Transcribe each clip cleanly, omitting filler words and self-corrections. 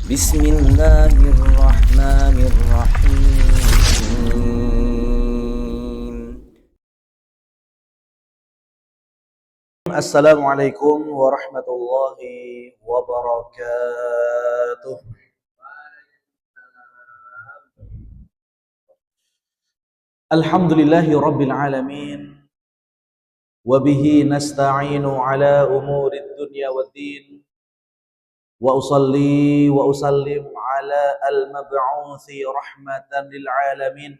Bismillahirrahmanirrahim. Assalamualaikum warahmatullahi wabarakatuh. Alhamdulillahi rabbil alamin. Wabihi nasta'inu ala umurid dunya waddin. Wa usalli wa usallim ala al-mab'uthi rahmatan lil alamin.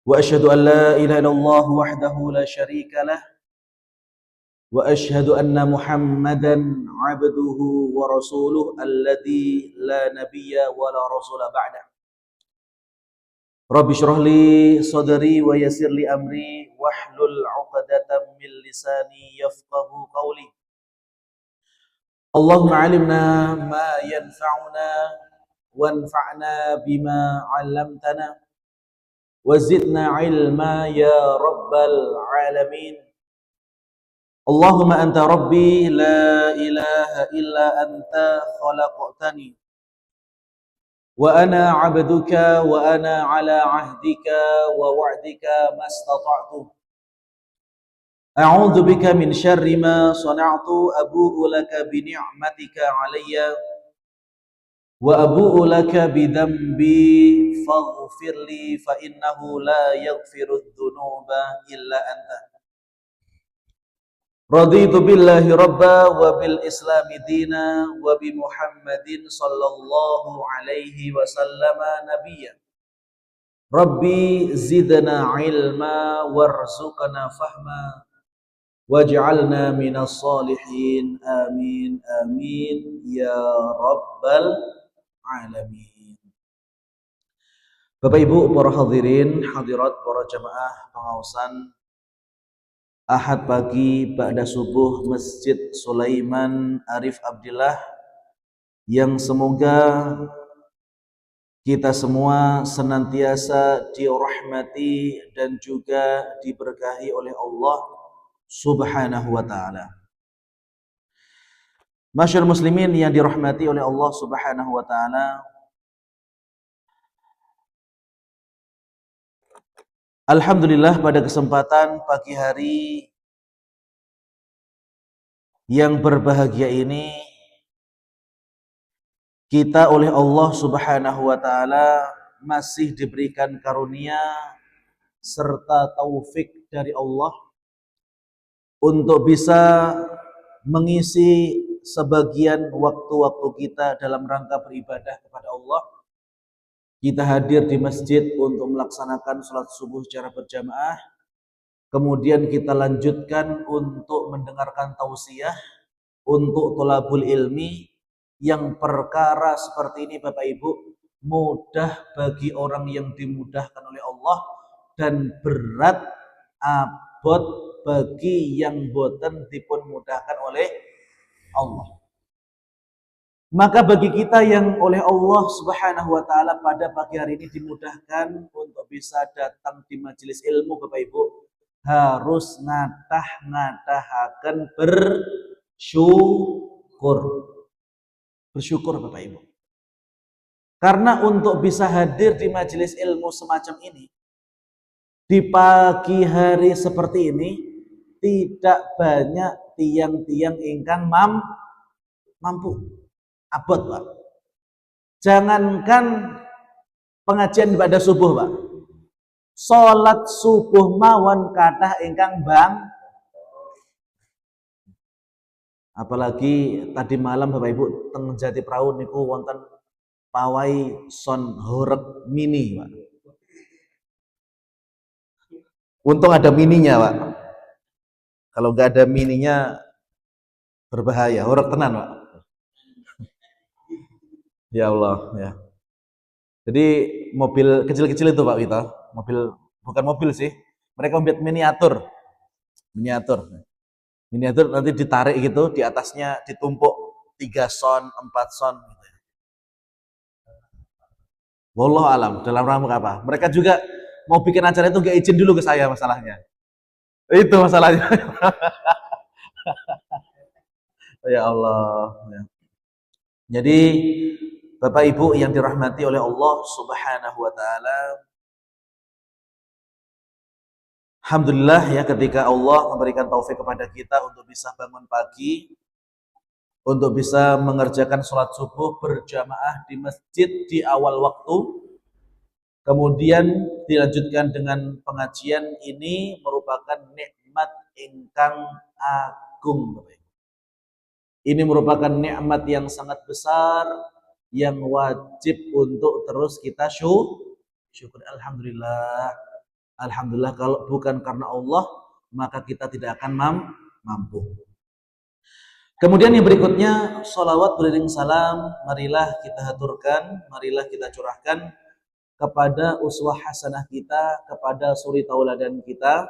Wa asyhadu an la ilaha illallah wahdahu la syarika lah. Wa asyhadu anna Muhammadan 'abduhu wa rasuluh alladzi la nabiyya wa la rasula ba'da. Rabbi shrah li sadri wa yassir li amri wahlul 'uqdatam min lisani yafqahu qawli. Allahumma 'allimna ma yanfa'una wanfa'na bima 'allamtana wazidna 'ilma ya rabbal 'alamin. Allahumma anta rabbi la ilaha illa anta khalaqtani wa ana 'abduka wa ana 'ala 'ahdika wa wa'dika mastata'tu. A'udzu bika min syarri ma sana'tu abu'u laka bi ni'matika 'alayya wa abu'u laka bi dhanbi faghfirli fa innahu la yaghfiru dzunuba illa anta. Raditu billahi rabba wa bil islami dina wa bi Muhammadin sallallahu alaihi wasallama nabiyya. Rabbi zidna ilma warzuqna fahma waj'alna minas salihin. Amin amin ya rabbal alamin. Bapak Ibu para hadirin hadirat, para jamaah pengawasan Ahad pagi ba'da subuh Masjid Sulaiman Arif Abdillah, yang semoga kita semua senantiasa dirahmati dan juga diberkahi oleh Allah Subhanahu wa ta'ala. Masyarakat muslimin yang dirahmati oleh Allah Subhanahu wa ta'ala, alhamdulillah pada kesempatan pagi hari yang berbahagia ini kita oleh Allah Subhanahu wa ta'ala masih diberikan karunia serta taufik dari Allah untuk bisa mengisi sebagian waktu-waktu kita dalam rangka beribadah kepada Allah. Kita hadir di masjid untuk melaksanakan sholat subuh secara berjamaah. Kemudian kita lanjutkan untuk mendengarkan tausiah untuk tholabul ilmi, yang perkara seperti ini Bapak Ibu mudah bagi orang yang dimudahkan oleh Allah dan berat abot bagi yang boten dipun mudahkan oleh Allah. Maka bagi kita yang oleh Allah Subhanahu wa ta'ala pada pagi hari ini dimudahkan untuk bisa datang di majelis ilmu, Bapak Ibu harus ngatah-ngatahaken bersyukur Bapak Ibu. Karena untuk bisa hadir di majelis ilmu semacam ini di pagi hari seperti ini tidak banyak tiang-tiang ingkang mampu. Abot Pak. Jangankan pengajian pada subuh Pak, salat subuh mawon kathah ingkang apalagi tadi malam Bapak Ibu teng Jati Prau niku wonten pawai son horeg mini Pak. Untung ada mininya Pak. Kalau nggak ada mininya berbahaya, horeg tenan Pak. Ya Allah ya. Jadi mobil kecil-kecil itu Pak Wita, mobil bukan mobil sih, mereka membuat miniatur nanti ditarik gitu, di atasnya ditumpuk 3 son, 4 son gitu. Wallahu alam dalam rangka apa? Mereka juga mau bikin acara itu gak izin dulu ke saya masalahnya. Itu masalahnya. Ya Allah. Ya. Jadi Bapak Ibu yang dirahmati oleh Allah Subhanahu wa taala, alhamdulillah ya ketika Allah memberikan taufik kepada kita untuk bisa bangun pagi, untuk bisa mengerjakan sholat subuh berjamaah di masjid di awal waktu, kemudian dilanjutkan dengan pengajian, ini merupakan nikmat ingkang agung. Ini merupakan nikmat yang sangat besar yang wajib untuk terus kita syukur. Alhamdulillah. Alhamdulillah, kalau bukan karena Allah maka kita tidak akan mampu. Kemudian yang berikutnya, sholawat beriring salam, marilah kita haturkan, marilah kita curahkan kepada uswah hasanah kita, kepada suri tauladan kita,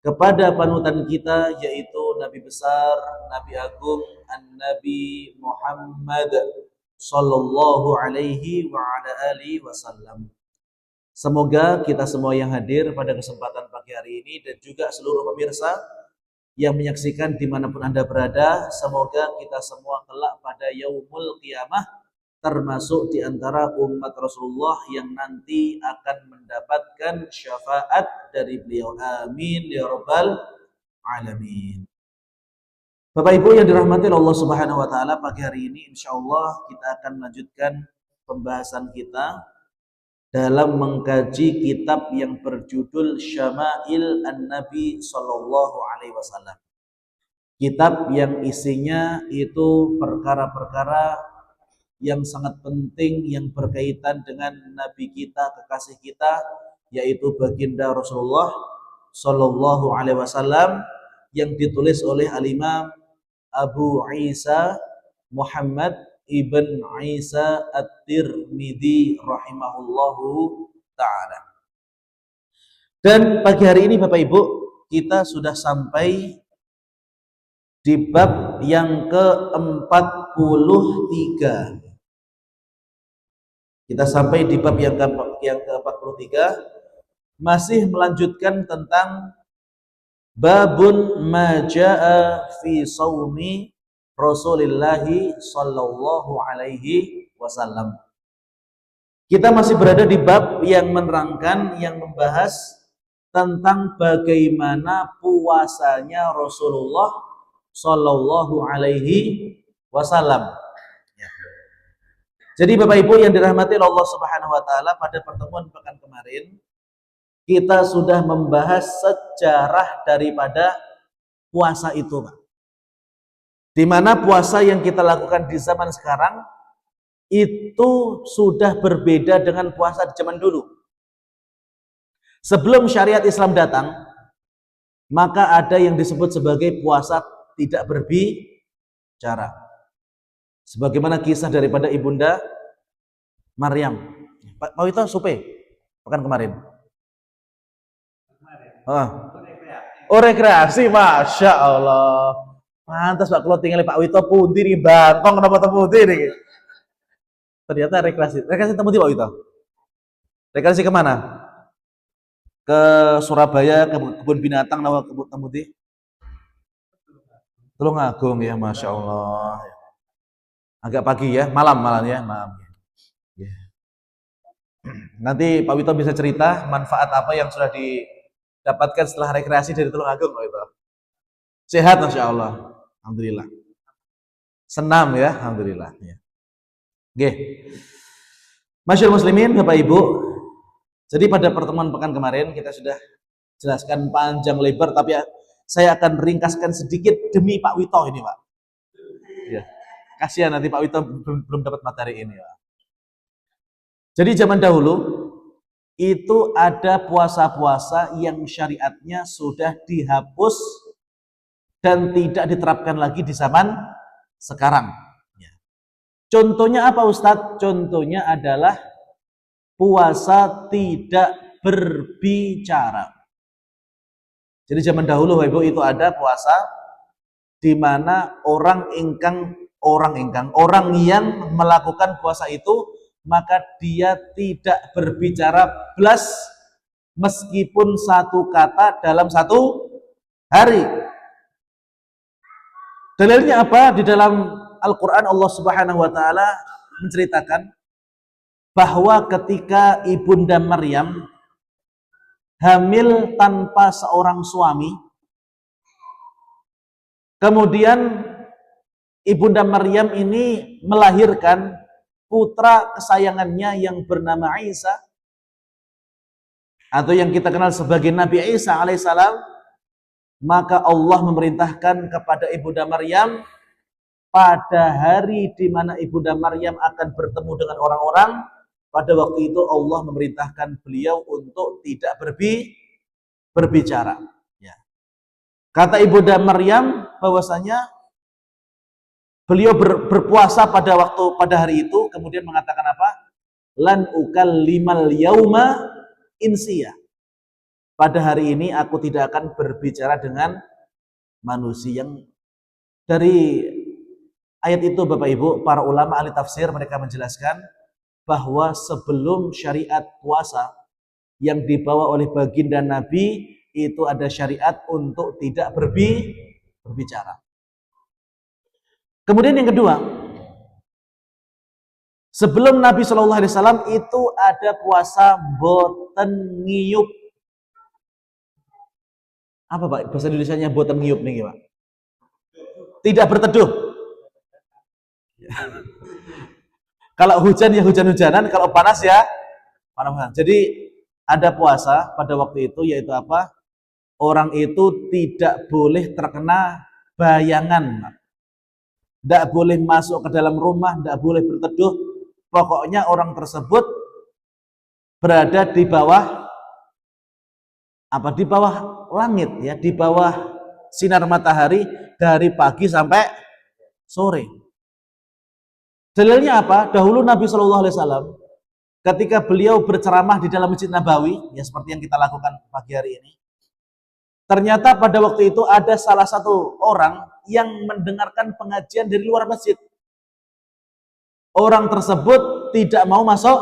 kepada panutan kita, yaitu Nabi besar, Nabi agung, An-Nabi Muhammad sallallahu alaihi wa ala alihi wasallam. Semoga kita semua yang hadir pada kesempatan pagi hari ini dan juga seluruh pemirsa yang menyaksikan dimanapun Anda berada, semoga kita semua kelak pada yaumul qiyamah termasuk di antara umat Rasulullah yang nanti akan mendapatkan syafaat dari beliau. Amin ya rabbal alamin. Bapak Ibu yang dirahmati Allah Subhanahu wa taala, pagi hari ini insyaallah kita akan melanjutkan pembahasan kita dalam mengkaji kitab yang berjudul Syama'il An-Nabi sallallahu alaihi wasallam. Kitab yang isinya itu perkara-perkara yang sangat penting yang berkaitan dengan Nabi kita, kekasih kita, yaitu baginda Rasulullah Sallallahu Alaihi Wasallam, yang ditulis oleh Al-Imam Abu Isa Muhammad ibn Isa At-Tirmidzi rahimahullahu ta'ala. Dan pagi hari ini Bapak Ibu, kita sudah sampai di bab yang ke-43. Kita sampai di bab yang ke-43, masih melanjutkan tentang babun majaa fi shaumi Rasulillah sallallahu alaihi wasallam. Kita masih berada di bab yang menerangkan, yang membahas tentang bagaimana puasanya Rasulullah sallallahu alaihi wasallam. Jadi Bapak Ibu yang dirahmati Allah Subhanahu wa taala, pada pertemuan pekan kemarin kita sudah membahas sejarah daripada puasa itu, Pak. Di mana puasa yang kita lakukan di zaman sekarang itu sudah berbeda dengan puasa di zaman dulu. Sebelum syariat Islam datang, maka ada yang disebut sebagai puasa tidak berbicara. Sebagaimana kisah daripada Ibunda Maryam. Pak Wito supe pekan kemarin. Oh rekreasi, Masya Allah. Pantas Pak, kalau tinggal Pak Wito pundi nih Bangkong, kenapa temu nih? Ternyata rekreasi. Rekreasi temu di Pak Wito. Rekreasi kemana? Ke Surabaya, ke kebun binatang, nawa temu di Tulungagung ya, Masya Allah. Agak pagi ya, malam ya, malam. Ya. Nanti Pak Wito bisa cerita manfaat apa yang sudah didapatkan setelah rekreasi dari Tulungagung, Pak Wito. Sehat, Masya Allah. Alhamdulillah. Senam ya, Alhamdulillah. Ya. Oke. Masyaallah muslimin, Bapak Ibu. Jadi pada pertemuan pekan kemarin kita sudah jelaskan panjang lebar, tapi saya akan ringkaskan sedikit demi Pak Wito ini, Pak. Ya. Kasihan nanti Pak Wito belum dapat materi ini, Pak. Jadi zaman dahulu itu ada puasa-puasa yang syariatnya sudah dihapus dan tidak diterapkan lagi di zaman sekarang. Ya. Contohnya apa Ustadz? Contohnya adalah puasa tidak berbicara. Jadi zaman dahulu Ibu itu ada puasa di mana orang yang melakukan puasa itu, maka dia tidak berbicara belas meskipun satu kata dalam satu hari. Dalilnya apa? Di dalam Al-Quran Allah Subhanahu wa Ta'ala menceritakan bahwa ketika Ibunda Maryam hamil tanpa seorang suami, kemudian Ibunda Maryam ini melahirkan putra kesayangannya yang bernama Isa, atau yang kita kenal sebagai Nabi Isa alaihissalam. Maka Allah memerintahkan kepada Ibunda Maryam pada hari di mana Ibunda Maryam akan bertemu dengan orang-orang, pada waktu itu Allah memerintahkan beliau untuk tidak berbicara. Ya. Kata Ibunda Maryam bahwasanya beliau berpuasa pada hari itu, kemudian mengatakan apa? Lan ukallimal yauma insiya. Pada hari ini aku tidak akan berbicara dengan manusia. Yang dari ayat itu Bapak Ibu, para ulama ahli tafsir mereka menjelaskan bahwa sebelum syariat puasa yang dibawa oleh baginda Nabi itu ada syariat untuk tidak berbicara. Kemudian yang kedua, sebelum Nabi Shallallahu Alaihi Wasallam itu ada puasa boten ngiyup. Apa Pak bahasa Indonesianya boten ngiyup nih Pak? Tidak berteduh. Kalau hujan ya hujan-hujanan, kalau panas ya panas-panas. Jadi ada puasa pada waktu itu, yaitu apa? Orang itu tidak boleh terkena bayangan, tidak boleh masuk ke dalam rumah, tidak boleh berteduh. Pokoknya orang tersebut berada di bawah di bawah langit ya, di bawah sinar matahari dari pagi sampai sore. Dalilnya apa? Dahulu Nabi Shallallahu Alaihi Wasallam ketika beliau berceramah di dalam Masjid Nabawi, ya seperti yang kita lakukan pagi hari ini, ternyata pada waktu itu ada salah satu orang yang mendengarkan pengajian dari luar masjid. Orang tersebut tidak mau masuk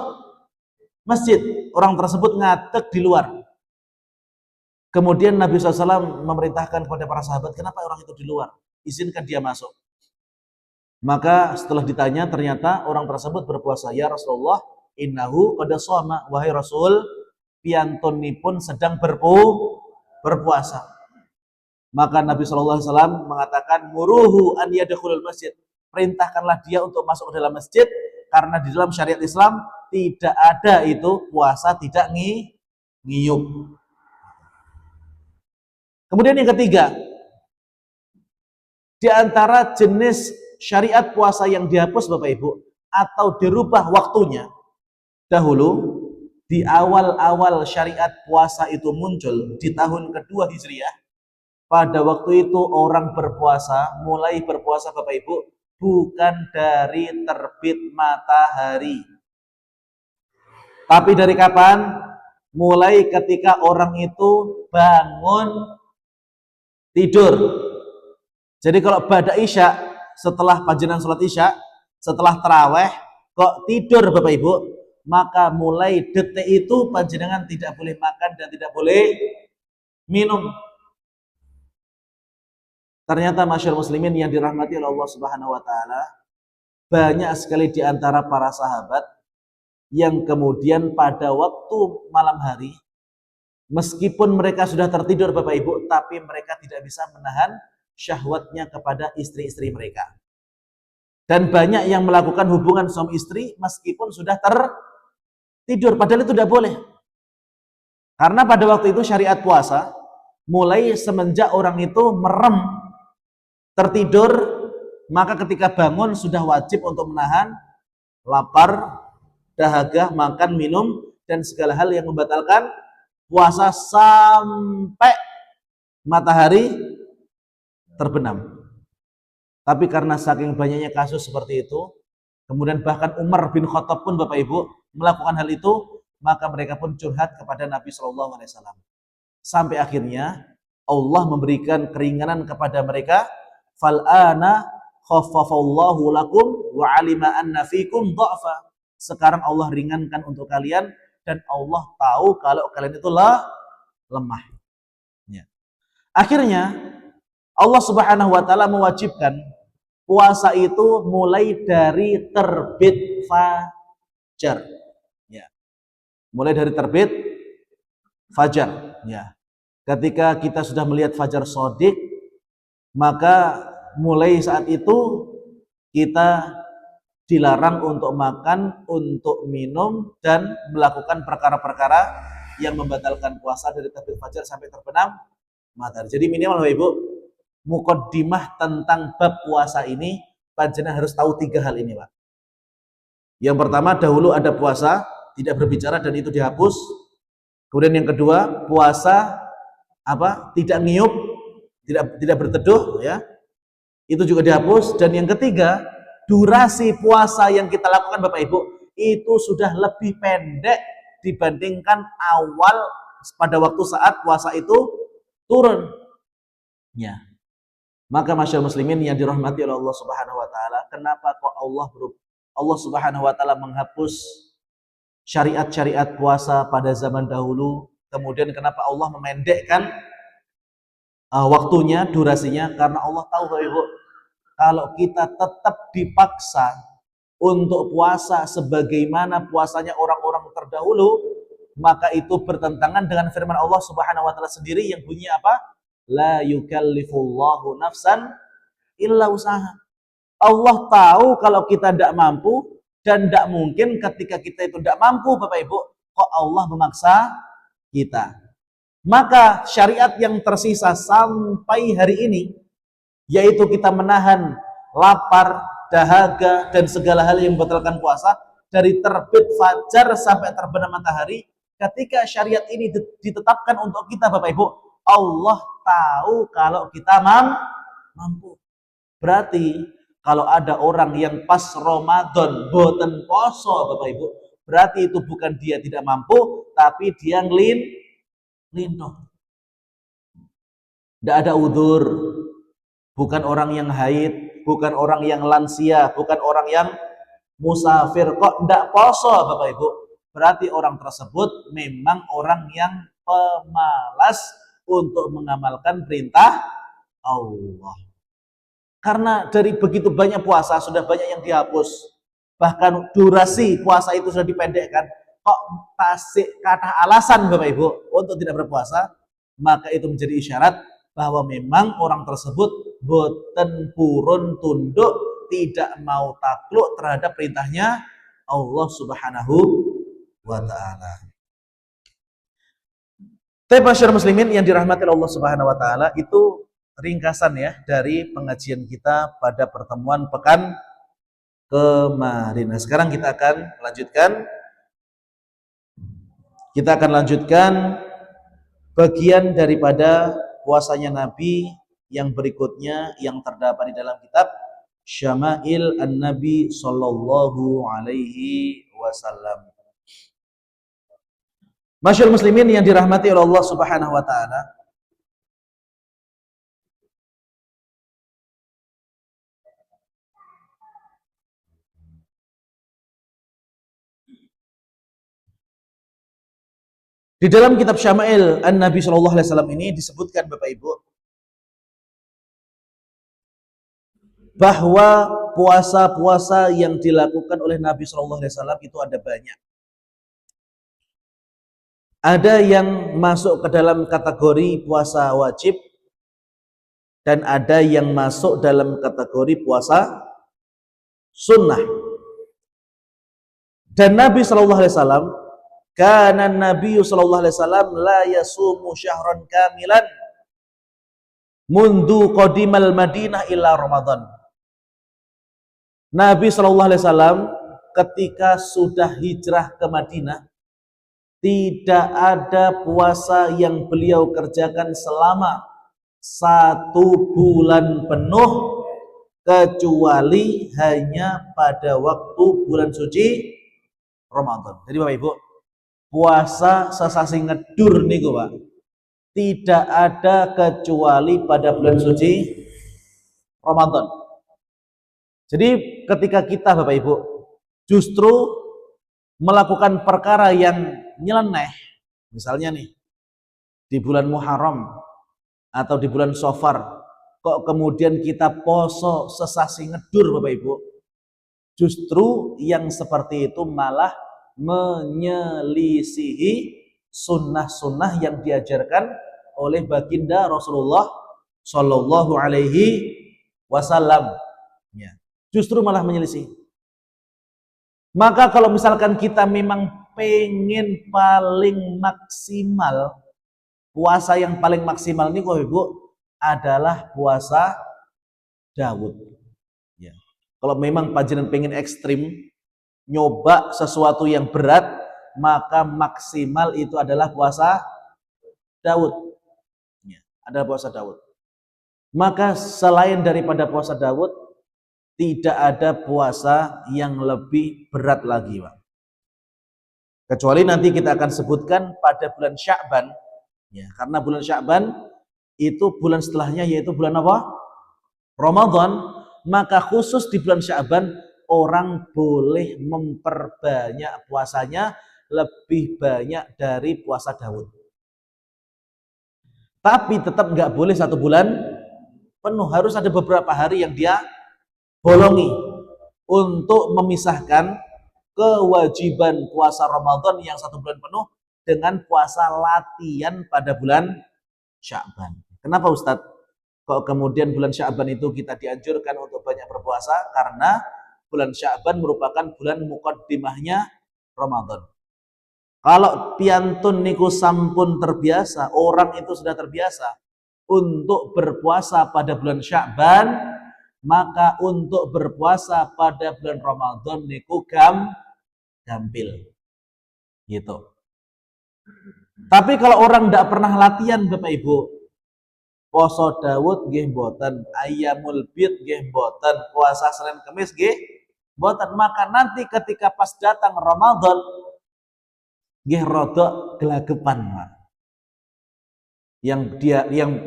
masjid, orang tersebut ngadeg di luar. Kemudian Nabi SAW memerintahkan kepada para sahabat, kenapa orang itu di luar? Izinkan dia masuk. Maka setelah ditanya, ternyata orang tersebut berpuasa. Ya Rasulullah, innahu qad shoma, wahai Rasul, piantunipun sedang berpuasa. Maka Nabi SAW mengatakan, muruhu an yadkhulul masjid. Perintahkanlah dia untuk masuk ke dalam masjid, karena di dalam syariat Islam tidak ada itu puasa tidak ngiyup. Kemudian yang ketiga, di antara jenis syariat puasa yang dihapus Bapak Ibu atau dirubah waktunya, dahulu di awal-awal syariat puasa itu muncul di tahun kedua Hijriah. Pada waktu itu orang berpuasa, mulai berpuasa Bapak Ibu, bukan dari terbit matahari. Tapi dari kapan? Mulai ketika orang itu bangun tidur. Jadi kalau pada Isya, setelah panjenengan sholat Isya, setelah taraweh, kok tidur Bapak Ibu, maka mulai detik itu panjenengan tidak boleh makan dan tidak boleh minum. Ternyata masyarakat muslimin yang dirahmati oleh Allah Subhanahu wa Ta'ala, banyak sekali di antara para sahabat yang kemudian pada waktu malam hari, meskipun mereka sudah tertidur Bapak Ibu, tapi mereka tidak bisa menahan syahwatnya kepada istri-istri mereka. Dan banyak yang melakukan hubungan suami istri meskipun sudah tertidur, padahal itu tidak boleh. Karena pada waktu itu syariat puasa, mulai semenjak orang itu merem, tertidur, maka ketika bangun sudah wajib untuk menahan lapar, dahaga, makan, minum, dan segala hal yang membatalkan puasa sampai matahari terbenam. Tapi karena saking banyaknya kasus seperti itu, kemudian bahkan Umar bin Khattab pun Bapak Ibu melakukan hal itu, maka mereka pun curhat kepada Nabi Shallallahu Alaihi Wasallam. Sampai akhirnya Allah memberikan keringanan kepada mereka. Fal'ana khaffafallahu lakum wa alima anna fikum dha'fa. Sekarang Allah ringankan untuk kalian dan Allah tahu kalau kalian itu lemah. Ya. Akhirnya Allah Subhanahu wa Ta'ala mewajibkan puasa itu mulai dari terbit fajar. Ya. Mulai dari terbit fajar. Ya. Ketika kita sudah melihat fajar shodiq, maka mulai saat itu kita dilarang untuk makan, untuk minum, dan melakukan perkara-perkara yang membatalkan puasa dari terbit fajar sampai terbenam matahari. Jadi minimal Bapak Ibu, mukaddimah tentang bab puasa ini, panjenengan harus tahu 3 hal ini, Pak. Yang pertama, dahulu ada puasa, tidak berbicara dan itu dihapus. Kemudian yang kedua, puasa tidak niup, tidak berteduh, ya. Itu juga dihapus. Dan yang ketiga, durasi puasa yang kita lakukan Bapak Ibu itu sudah lebih pendek dibandingkan awal pada waktu saat puasa itu turun. Ya. Maka masyaallah muslimin yang dirahmati oleh Allah Subhanahu wa taala, kenapa kok Allah Subhanahu wa taala menghapus syariat-syariat puasa pada zaman dahulu, kemudian kenapa Allah memendekkan waktunya, durasinya? Karena Allah tahu Bapak Ibu, kalau kita tetap dipaksa untuk puasa sebagaimana puasanya orang-orang terdahulu, maka itu bertentangan dengan firman Allah Subhanahu wa taala sendiri yang bunyi apa? La yukallifullahu nafsan illa usaha. Allah tahu kalau kita tidak mampu, dan tidak mungkin ketika kita itu tidak mampu Bapak Ibu, kok Allah memaksa kita. Maka syariat yang tersisa sampai hari ini, yaitu kita menahan lapar, dahaga, dan segala hal yang membatalkan puasa dari terbit fajar sampai terbenam matahari. Ketika syariat ini ditetapkan untuk kita Bapak Ibu, Allah tahu kalau kita mampu. Berarti kalau ada orang yang pas Ramadan boten poso Bapak Ibu, berarti itu bukan dia tidak mampu, tapi dia ngelindoh. Tidak ada udzur, bukan orang yang haid, bukan orang yang lansia, bukan orang yang musafir, kok tidak poso Bapak Ibu. Berarti orang tersebut memang orang yang pemalas untuk mengamalkan perintah Allah. Karena dari begitu banyak puasa, sudah banyak yang dihapus. Bahkan durasi puasa itu sudah dipendekkan. Kok kasih kata alasan Bapak Ibu untuk tidak berpuasa, maka itu menjadi isyarat bahwa memang orang tersebut boten purun tunduk, tidak mau takluk terhadap perintahnya Allah Subhanahu wa ta'ala. Tapi masyarakat muslimin yang dirahmati Allah Subhanahu wa ta'ala, itu ringkasan ya dari pengajian kita pada pertemuan pekan kemarin. Nah, sekarang kita akan lanjutkan bagian daripada puasanya Nabi yang berikutnya yang terdapat di dalam kitab Syama'il An-Nabi Sallallahu Alaihi Wasallam. Masyaallah muslimin yang dirahmati oleh Allah Subhanahu wa taala, di dalam kitab Syama'il An-Nabi Sallallahu Alaihi Wasallam ini disebutkan Bapak Ibu bahwa puasa-puasa yang dilakukan oleh Nabi Sallallahu Alaihi Wasallam itu ada banyak. Ada yang masuk ke dalam kategori puasa wajib dan ada yang masuk dalam kategori puasa sunnah. Dan Nabi Sallallahu Alaihi Wasallam, kana Nabi Sallallahu Alaihi Wasallam la yasumu syahran kamilan mundu qadimal Madinah illa Ramadan. Nabi Sallallahu Alaihi Wasallam ketika sudah hijrah ke Madinah, tidak ada puasa yang beliau kerjakan selama 1 bulan penuh kecuali hanya pada waktu bulan suci Ramadan. Jadi Bapak Ibu, puasa sesasi ngedur niku Pak, tidak ada kecuali pada bulan suci Ramadan. Jadi ketika kita Bapak Ibu justru melakukan perkara yang nyeleneh, misalnya nih di bulan Muharram atau di bulan Safar, kok kemudian kita poso sesasi ngedur Bapak Ibu. Justru yang seperti itu malah menyelisihi sunnah-sunnah yang diajarkan oleh baginda Rasulullah Shallallahu Alaihi Wasallam. Ya. Justru malah menyelisih. Maka kalau misalkan kita memang pengen paling maksimal, puasa yang paling maksimal ini Bapak Ibu adalah puasa Daud. Ya. Kalau memang panjenengan pengen ekstrim, nyoba sesuatu yang berat, maka maksimal itu adalah puasa Daud. Ya, adalah puasa Daud. Maka selain daripada puasa Daud, tidak ada puasa yang lebih berat lagi, Pak. Kecuali nanti kita akan sebutkan pada bulan Sya'ban, ya, karena bulan Sya'ban itu bulan setelahnya yaitu bulan apa? Ramadan. Maka khusus di bulan Sya'ban orang boleh memperbanyak puasanya lebih banyak dari puasa Daud. Tapi tetap nggak boleh satu bulan penuh, harus ada beberapa hari yang dia bolongi untuk memisahkan kewajiban puasa Ramadan yang satu bulan penuh dengan puasa latihan pada bulan Sya'ban. Kenapa Ustadz? Kok kemudian bulan Sya'ban itu kita dianjurkan untuk banyak berpuasa? Karena bulan Sya'ban merupakan bulan muqaddimahnya Ramadan. Kalau piantun niku sampun terbiasa, orang itu sudah terbiasa untuk berpuasa pada bulan Sya'ban, maka untuk berpuasa pada bulan Ramadan niku gampil. Gitu. Tapi kalau orang tidak pernah latihan Bapak Ibu, poso Daud nggih mboten, Ayyamul Bid nggih mboten, puasa Senin Kamis nggih mboten, maka nanti ketika pas datang Ramadan nggih rada gelagepan, Pak.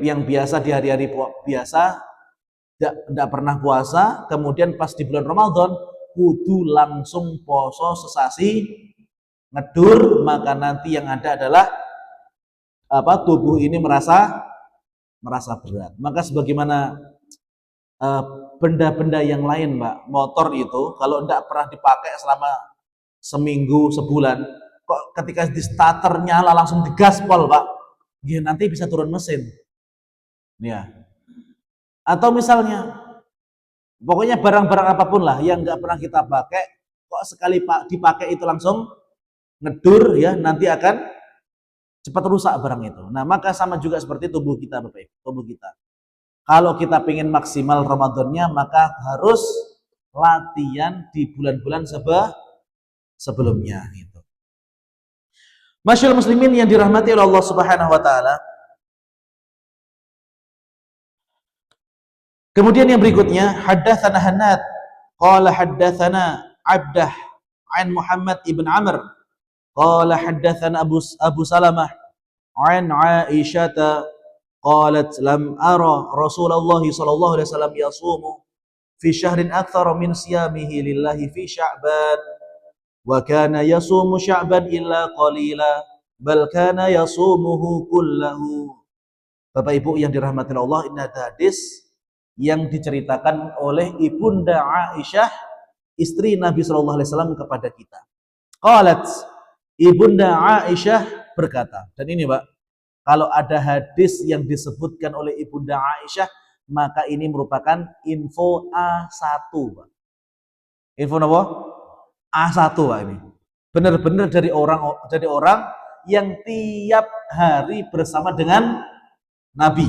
Yang biasa di hari-hari biasa tidak pernah puasa, kemudian pas di bulan Ramadan kudu langsung poso sesasi ngedur, maka nanti yang ada adalah tubuh ini merasa berat. Maka sebagaimana benda-benda yang lain, Mbak, motor itu kalau tidak pernah dipakai selama seminggu, sebulan, kok ketika di starter nyala langsung digaspol, Pak, ya, nanti bisa turun mesin. Ya. Atau misalnya, pokoknya barang-barang apapun lah yang nggak pernah kita pakai, kok sekali dipakai itu langsung ngedur, ya, nanti akan cepat rusak barang itu. Nah, maka sama juga seperti tubuh kita, Bapak Ibu, tubuh kita. Kalau kita ingin maksimal Ramadannya, maka harus latihan di bulan-bulan sebelumnya. Gitu. Masyaallah muslimin yang dirahmati oleh Allah Subhanahu Wa Taala. Kemudian yang berikutnya, haddatsana Hannad, qala haddatsana Abdah an Muhammad ibn Amr. Qala haddatsana Abu Salamah an Aisyah qalat lam ara Rasulullah sallallahu alaihi wasallam yasumu fi syahrin aktsara min siyamihi lillahi fi Sya'ban wa kana yasumu Sya'ban illa qalila bal kana yasumuhu kullahu. Bapak Ibu yang dirahmati Allah, ini ada hadis yang diceritakan oleh Ibunda Aisyah, istri Nabi sallallahu alaihi wasallam kepada kita. Qalat, Ibunda Aisyah berkata, dan ini Pak, kalau ada hadis yang disebutkan oleh Ibunda Aisyah, maka ini merupakan info A1, Pak. Info apa? A1, Pak, ini. Benar-benar dari orang yang tiap hari bersama dengan Nabi.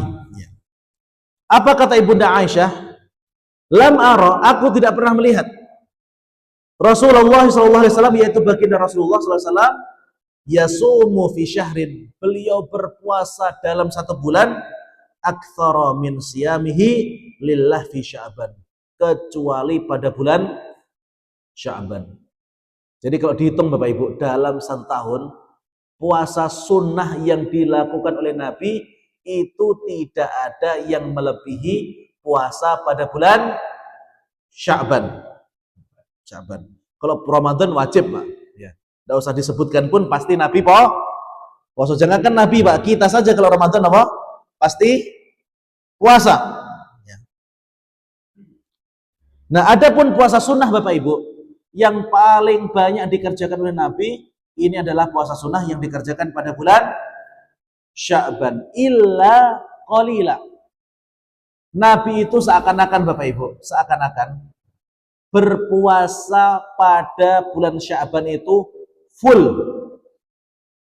Apa kata Ibunda Aisyah? Lam ara, aku tidak pernah melihat Rasulullah SAW, yaitu baginda Rasulullah SAW, yasumu fi syahrin, beliau berpuasa dalam satu bulan, aktsara min siyamihi lillah fi Sya'ban, kecuali pada bulan Sya'ban. Jadi kalau dihitung Bapak Ibu, dalam satu tahun puasa sunnah yang dilakukan oleh Nabi itu tidak ada yang melebihi puasa pada bulan Sya'ban. Kalau Ramadan wajib, Pak. Ya. Tidak usah disebutkan pun pasti Nabi puasa. Jangankan Nabi, Pak, kita saja kalau Ramadan apa? Pasti puasa. Nah, adapun puasa sunnah Bapak Ibu, yang paling banyak dikerjakan oleh Nabi, ini adalah puasa sunnah yang dikerjakan pada bulan Sya'ban. Illa qalila. Nabi itu seakan-akan Bapak Ibu, seakan-akan berpuasa pada bulan Sya'ban itu full,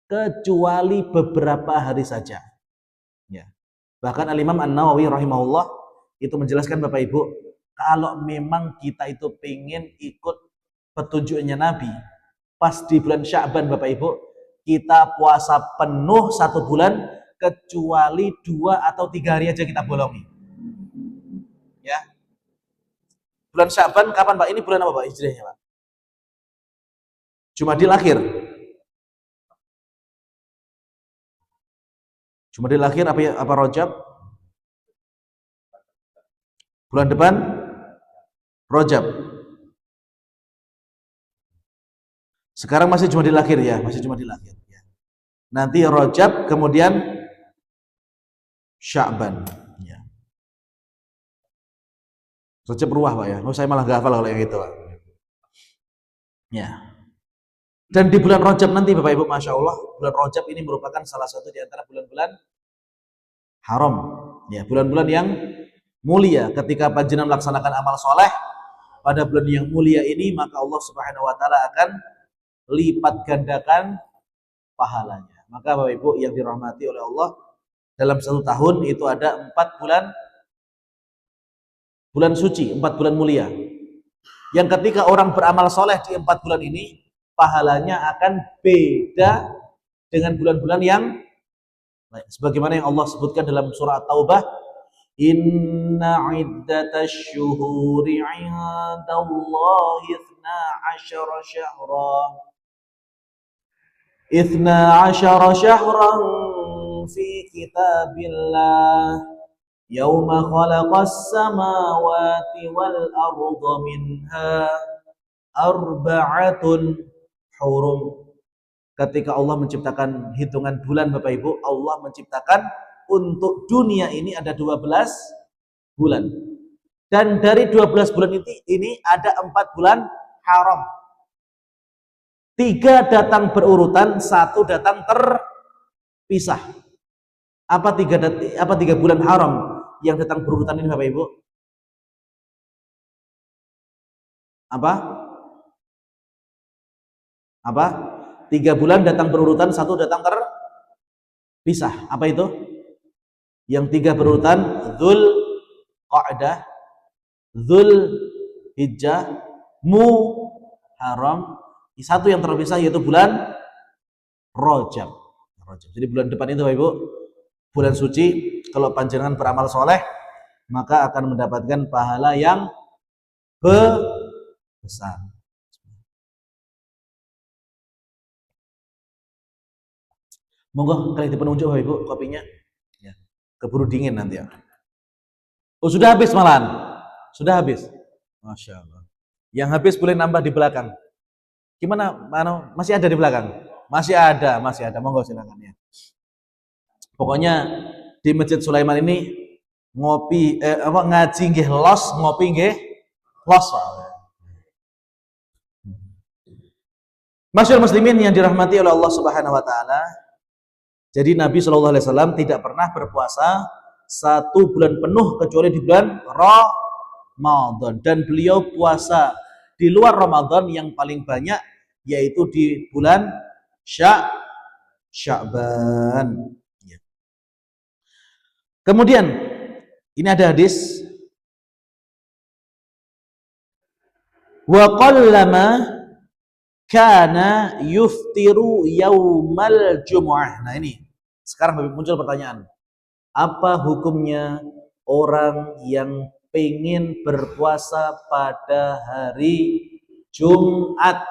kecuali beberapa hari saja. Ya. Bahkan Al-Imam An-Nawawi rahimahullah itu menjelaskan Bapak Ibu, kalau memang kita itu pengen ikut petunjuknya Nabi, pas di bulan Sya'ban Bapak Ibu, kita puasa penuh 1 bulan, kecuali 2 atau 3 hari aja kita bolongi. Ya. Bulan Sya'ban kapan Pak? Ini bulan apa Pak hijriahnya Pak? Jumadil Akhir. Jumadil Akhir apa Rajab? Bulan depan Rajab. Sekarang masih Jumadil Akhir ya, masih Jumadil Akhir ya. Nanti Rajab, kemudian Sya'ban ya. Rajab ruah Pak ya. Oh, saya malah gak hafal kalau yang itu Pak. Ya. Dan di bulan Rajab nanti Bapak Ibu, Masya Allah, bulan Rajab ini merupakan salah satu di antara bulan-bulan haram ya, bulan-bulan yang mulia. Ketika panjenengan melaksanakan amal soleh pada bulan yang mulia ini, maka Allah Subhanahu wa taala akan lipat gandakan pahalanya. Maka Bapak Ibu yang dirahmati oleh Allah, dalam 1 tahun itu ada 4 bulan suci, 4 bulan mulia, yang ketika orang beramal soleh di 4 bulan ini, pahalanya akan beda dengan bulan-bulan yang lain. Sebagaimana yang Allah sebutkan dalam surah At-Taubah, inna iddatash syuhuri 'indallahi 12 syahran fi kitabillah yauma khalaqas samawati wal arda minha arba'atun hurum. Ketika Allah menciptakan hitungan bulan Bapak Ibu, Allah menciptakan untuk dunia ini ada 12 bulan. Dan dari 12 bulan ini ada 4 bulan haram. 3 datang berurutan, 1 datang terpisah. Apa 3 bulan haram yang datang berurutan ini Bapak Ibu? Apa? 3 bulan datang berurutan, 1 datang terpisah. Apa itu? Yang 3 berurutan, Dzul Qa'dah, Dzul Hijjah, Muharram. 1 yang terpisah yaitu bulan Rajab. Jadi bulan depan itu Bapak Ibu, bulan suci. Kalau panjenengan beramal soleh, maka akan mendapatkan pahala yang besar. Monggo kali dipenunjuk Bapak Ibu kopinya. Ya. Keburu dingin nanti ya. Oh, sudah habis malahan. Sudah habis. Masya Allah. Yang habis boleh nambah di belakang. Gimana? Masih ada di belakang? Masih ada. Monggo silakan ya. Pokoknya di Masjid Sulaiman ini ngopi ngaji nggih los, ngopi nggih los. Masyaallah muslimin yang dirahmati oleh Allah Subhanahu wa taala. Jadi Nabi Shallallahu Alaihi Wasallam tidak pernah berpuasa 1 bulan penuh kecuali di bulan Ramadan, dan beliau puasa di luar Ramadan yang paling banyak yaitu di bulan Sya'ban. Kemudian ini ada hadis, wa qallama kana yuftiru yaumal jumu'ah. Nah ini sekarang muncul pertanyaan, apa hukumnya orang yang pengen berpuasa pada hari Jumat?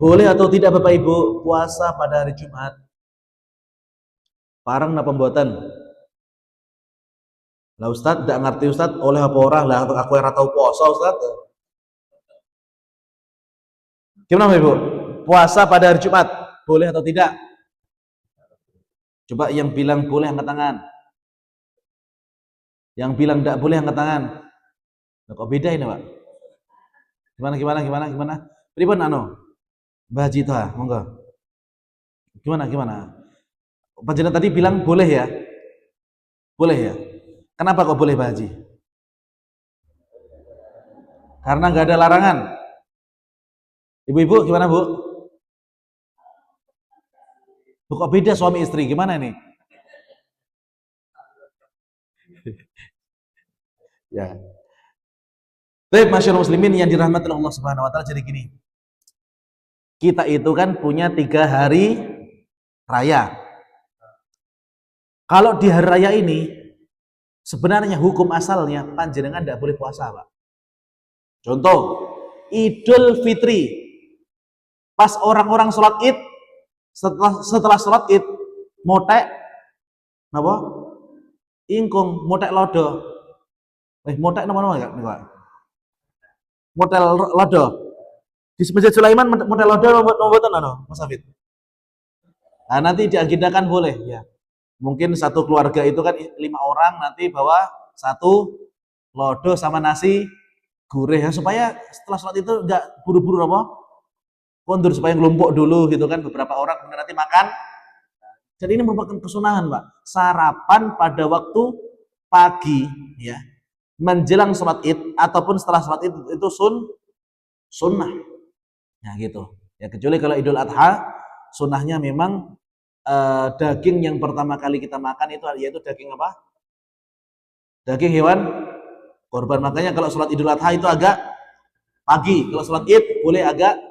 Boleh atau tidak Bapak Ibu puasa pada hari Jumat? Parang napa pembuatan? Lah Ustaz, tidak ngerti Ustaz, oleh apa orang lah aku yang tahu puasa Ustaz. Gimana Bapak Ibu? Puasa pada hari Jumat boleh atau tidak? Coba yang bilang boleh angkat tangan. Yang bilang tidak boleh angkat tangan. Kok beda ini, Pak? Gimana? Pripun anu? Mbah Haji Toha, monggo. Gimana? Panjenengan tadi bilang boleh ya? Boleh ya? Kenapa kok boleh, Mbah Haji? Karena nggak ada larangan. Ibu-ibu gimana, Bu? Bu, kok beda suami istri? Gimana ini? Ya. Baik, masyaallah muslimin yang dirahmati Allah Subhanahu wa taala, jadi gini. Kita itu kan punya 3 hari raya. Kalau di hari raya ini sebenarnya hukum asalnya panjenengan tidak boleh puasa, Pak. Contoh, Idul Fitri. Pas orang-orang sholat Id, setelah sholat Id, motek napa? Ingkung, motek lodo. Motek napa enggak, Pak? Motel lodo. Di Masjid Sulaiman motel lodo mboten anu, Mas Hafid. Nah, nanti diagendakan boleh ya. Mungkin satu keluarga itu kan 5 orang, nanti bawa 1 lodo sama nasi gurih ya, supaya setelah sholat itu enggak buru-buru apa? Kondur, supaya ngelompok dulu gitu kan, beberapa orang kemudian nanti makan. Jadi ini merupakan kesunahan, Pak. Sarapan pada waktu pagi ya, menjelang sholat Id ataupun setelah sholat Id itu sunnah. Nah gitu. Ya kecuali kalau Idul Adha, sunnahnya memang daging yang pertama kali kita makan itu yaitu daging apa? Daging hewan korban. Makanya kalau sholat Idul Adha itu agak pagi, kalau sholat Id boleh agak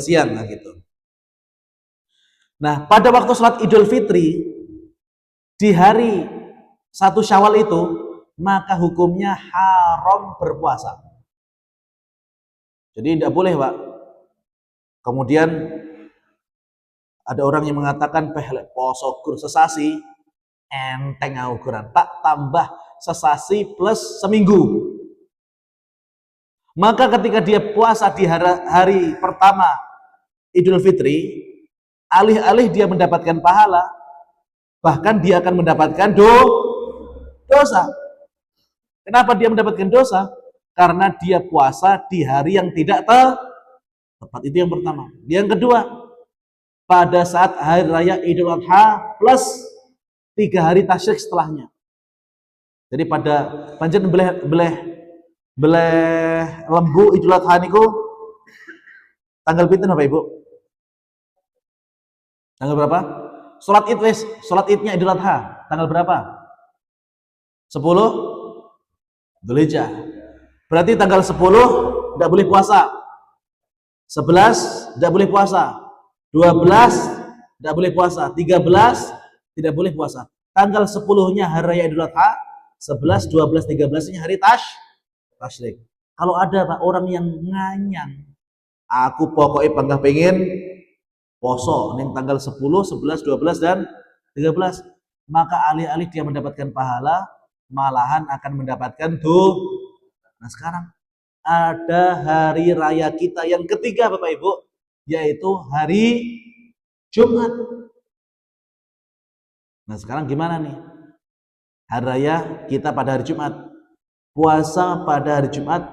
siang, nah gitu. Nah, pada waktu sholat Idul Fitri di hari 1 Syawal itu, maka hukumnya haram berpuasa. Jadi tidak boleh, Pak. Kemudian ada orang yang mengatakan poso gur sesasi enteng ukuran, tak tambah sesasi plus seminggu. Maka ketika dia puasa di hari pertama Idul Fitri, alih-alih dia mendapatkan pahala, bahkan dia akan mendapatkan dosa. Kenapa dia mendapatkan dosa? Karena dia puasa di hari yang tidak tepat. Itu yang pertama. Yang kedua, pada saat hari raya Idul Adha plus 3 hari tasyrik setelahnya. Jadi pada panjen beleh lembu Idul Adha niku tanggal pinten Bapak Ibu? Tanggal berapa? Salat Idnya Idul Adha tanggal berapa? 10 Dzulhijjah. Berarti tanggal 10 tidak boleh puasa. 11 tidak boleh puasa. 12 tidak boleh puasa. 13 tidak boleh puasa. Tanggal 10-nya hari raya Idul Adha, 11, 12, 13-nya hari tasyrik. Kalau ada Pak orang yang nganyang, aku pokoknya bangga pengen poso ning tanggal 10, 11, 12 dan 13, maka alih-alih dia mendapatkan pahala, malahan akan mendapatkan dosa. Nah, sekarang ada hari raya kita yang ketiga Bapak Ibu, yaitu hari Jumat. Nah, sekarang gimana nih? Hari raya kita pada hari Jumat. Puasa pada hari Jumat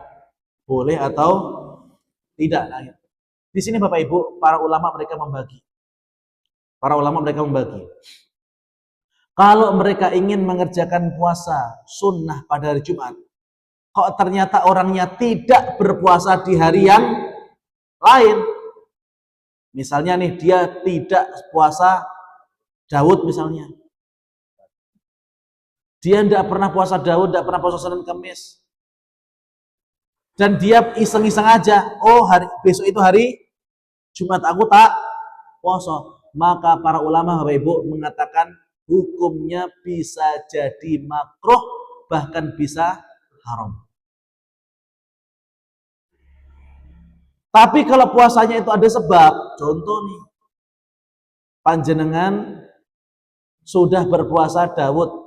boleh atau tidak? Nah, di sini Bapak Ibu, para ulama mereka membagi. Kalau mereka ingin mengerjakan puasa sunnah pada hari Jumat, kok ternyata orangnya tidak berpuasa di hari yang lain. Misalnya nih, dia tidak puasa Daud misalnya. Dia tidak pernah puasa Daud, tidak pernah puasa Senin Kamis. Dan dia iseng-iseng aja, besok itu hari Jumat, aku tak puasa. Maka para ulama Bapak Ibu mengatakan hukumnya bisa jadi makruh, bahkan bisa haram. Tapi kalau puasanya itu ada sebab, contoh nih, panjenengan sudah berpuasa Daud,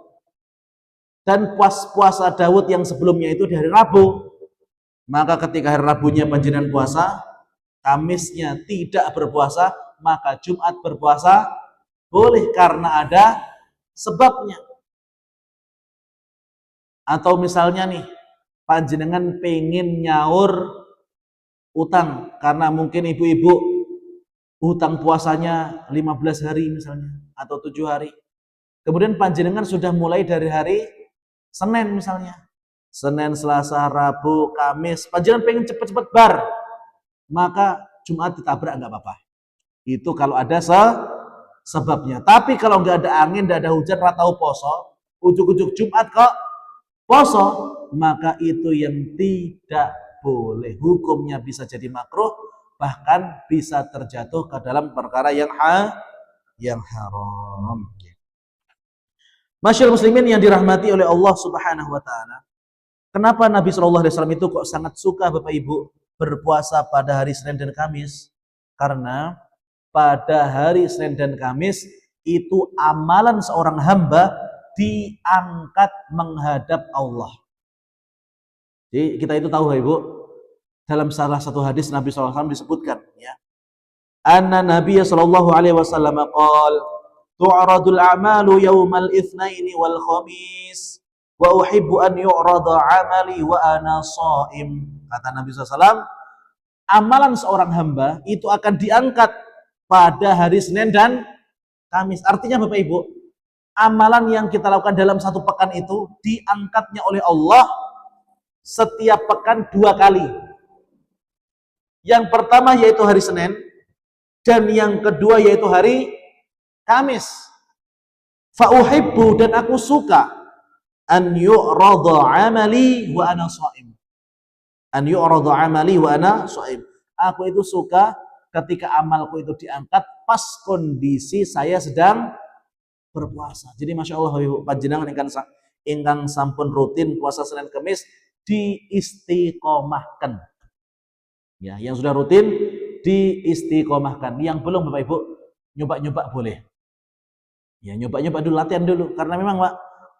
dan puasa Daud yang sebelumnya itu di hari Rabu, maka ketika hari Rabunya panjenengan puasa, Kamisnya tidak berpuasa, maka Jumat berpuasa boleh karena ada sebabnya. Atau misalnya nih, panjenengan pengen nyaur utang karena mungkin ibu-ibu utang puasanya 15 hari misalnya atau 7 hari. Kemudian panjenengan sudah mulai dari hari Senin misalnya. Senin, Selasa, Rabu, Kamis. Panjenengan pengen cepet-cepet bar. Maka Jumat ditabrak nggak apa-apa. Itu kalau ada sebabnya. Tapi kalau nggak ada angin, nggak ada hujan, ratau poso, ujuk-ujuk Jumat kok poso, maka itu yang tidak boleh. Hukumnya bisa jadi makruh, bahkan bisa terjatuh ke dalam perkara yang haram. Masyaallah muslimin yang dirahmati oleh Allah Subhanahu wa taala. Kenapa Nabi Shallallahu alaihi wasallam itu kok sangat suka Bapak Ibu berpuasa pada hari Senin dan Kamis? Karena pada hari Senin dan Kamis itu amalan seorang hamba diangkat menghadap Allah. Jadi kita itu tahu Bapak Ibu, dalam salah satu hadis Nabi Shallallahu alaihi wasallam disebutkan ya. Anna Nabi Shallallahu alaihi wasallam qala tu'radul a'malu yaumal itsnaini wal khamis wa uhibbu an yu'rada 'amali wa ana shaim. Kata Nabi SAW, amalan seorang hamba itu akan diangkat pada hari Senin dan Kamis. Artinya Bapak Ibu, amalan yang kita lakukan dalam satu pekan itu diangkatnya oleh Allah setiap pekan 2 kali. Yang pertama yaitu hari Senin, dan yang kedua yaitu hari Kamis. Fa'uhibbu, dan aku suka an yu'rada amali wa ana shaim. An yu'rada amali wa ana shaim. Aku itu suka ketika amalku itu diangkat pas kondisi saya sedang berpuasa. Jadi Masya Allah panjenengan ingkang sampun rutin puasa Senin Kamis diistiqomahkan. Ya, yang sudah rutin diistiqomahkan. Yang belum Bapak Ibu nyoba-nyoba boleh. Ya, nyoba-nyoba dulu, latihan dulu. Karena memang Pak,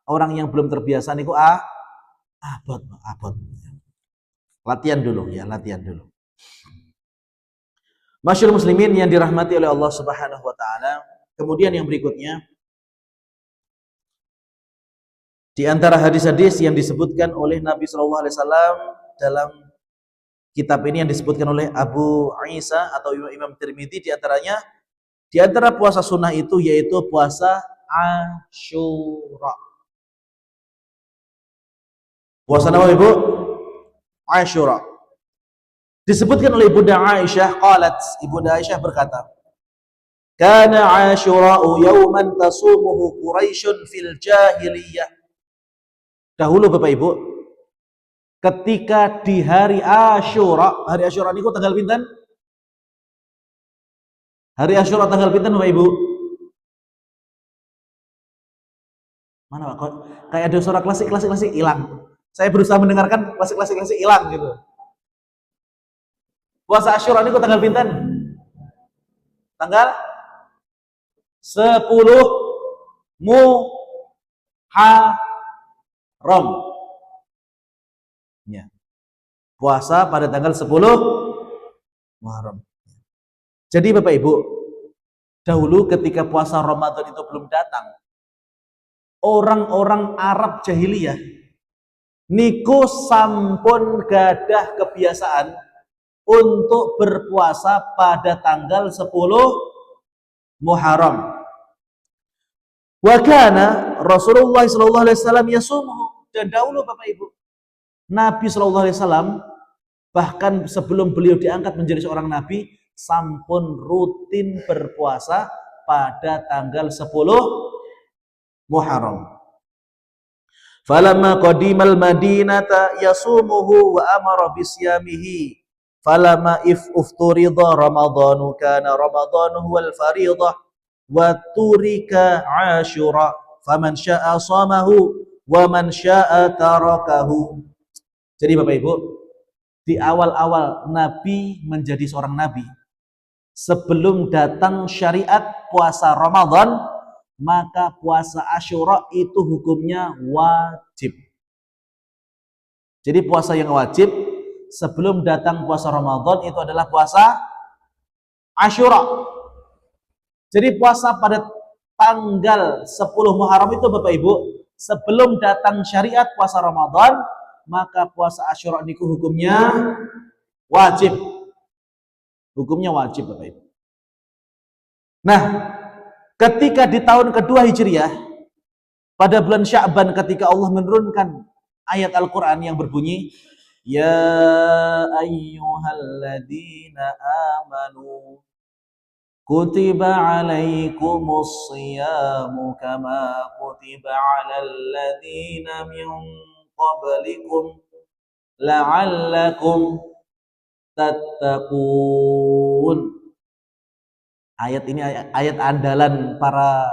orang yang belum terbiasa niku abot. Latihan dulu ya, latihan dulu. Masyaallah muslimin yang dirahmati oleh Allah Subhanahu wa taala. Kemudian yang berikutnya, di antara hadis-hadis yang disebutkan oleh Nabi sallallahu alaihi wasallam dalam kitab ini yang disebutkan oleh Abu Isa atau Imam Tirmidzi, di antara puasa sunnah itu yaitu puasa Asyura. Puasa apa Ibu? Asyura. Disebutkan oleh Ibunda Aisyah, qalat, Ibunda Aisyah berkata, "Kana Asyura'u yawman tasumuhu Quraisyun fil jahiliyah." Dahulu Bapak Ibu, ketika di hari Asyura niku tanggal pinten? Hari Asyura tanggal pinten Bapak Ibu? Mana Pak? Kayak ada suara klasik hilang. Saya berusaha mendengarkan klasik hilang gitu. Puasa Asyura niku tanggal pinten? Tanggal 10 Muharram. Ya. Puasa pada tanggal 10 Muharram. Jadi Bapak Ibu, dahulu ketika puasa Ramadan itu belum datang, orang-orang Arab jahiliyah niku sampun gadah kebiasaan untuk berpuasa pada tanggal 10 Muharram. Wa kana Rasulullah sallallahu alaihi wasallam yasumuhu, dan dahulu Bapak Ibu, Nabi sallallahu alaihi wasallam bahkan sebelum beliau diangkat menjadi seorang nabi sampun rutin berpuasa pada tanggal 10 Muharram. Falamma qadimal madinata yasumuhu wa amara bisyamihi. Falamma ufturida ramadhanu kana ramadhanu wal fariidah wa turika Asyura faman syaa shamahu wa man syaa tarakahu. Jadi Bapak Ibu, di awal-awal Nabi menjadi seorang nabi, sebelum datang syariat puasa Ramadan, maka puasa Asyura itu hukumnya wajib. Jadi puasa yang wajib sebelum datang puasa Ramadan itu adalah puasa Asyura. Jadi puasa pada tanggal 10 Muharram itu Bapak Ibu, sebelum datang syariat puasa Ramadan, maka puasa Asyura niku hukumnya wajib. Hukumnya wajib, Bapak Ibu. Nah, ketika di tahun kedua Hijriah, pada bulan Sya'ban ketika Allah menurunkan ayat Al-Quran yang berbunyi, Ya ayyuhalladzina amanu kutiba alaikumus siyamu kama kutiba alal ladzina min qablikum la'allakum tattaqun. Ayat ini ayat andalan para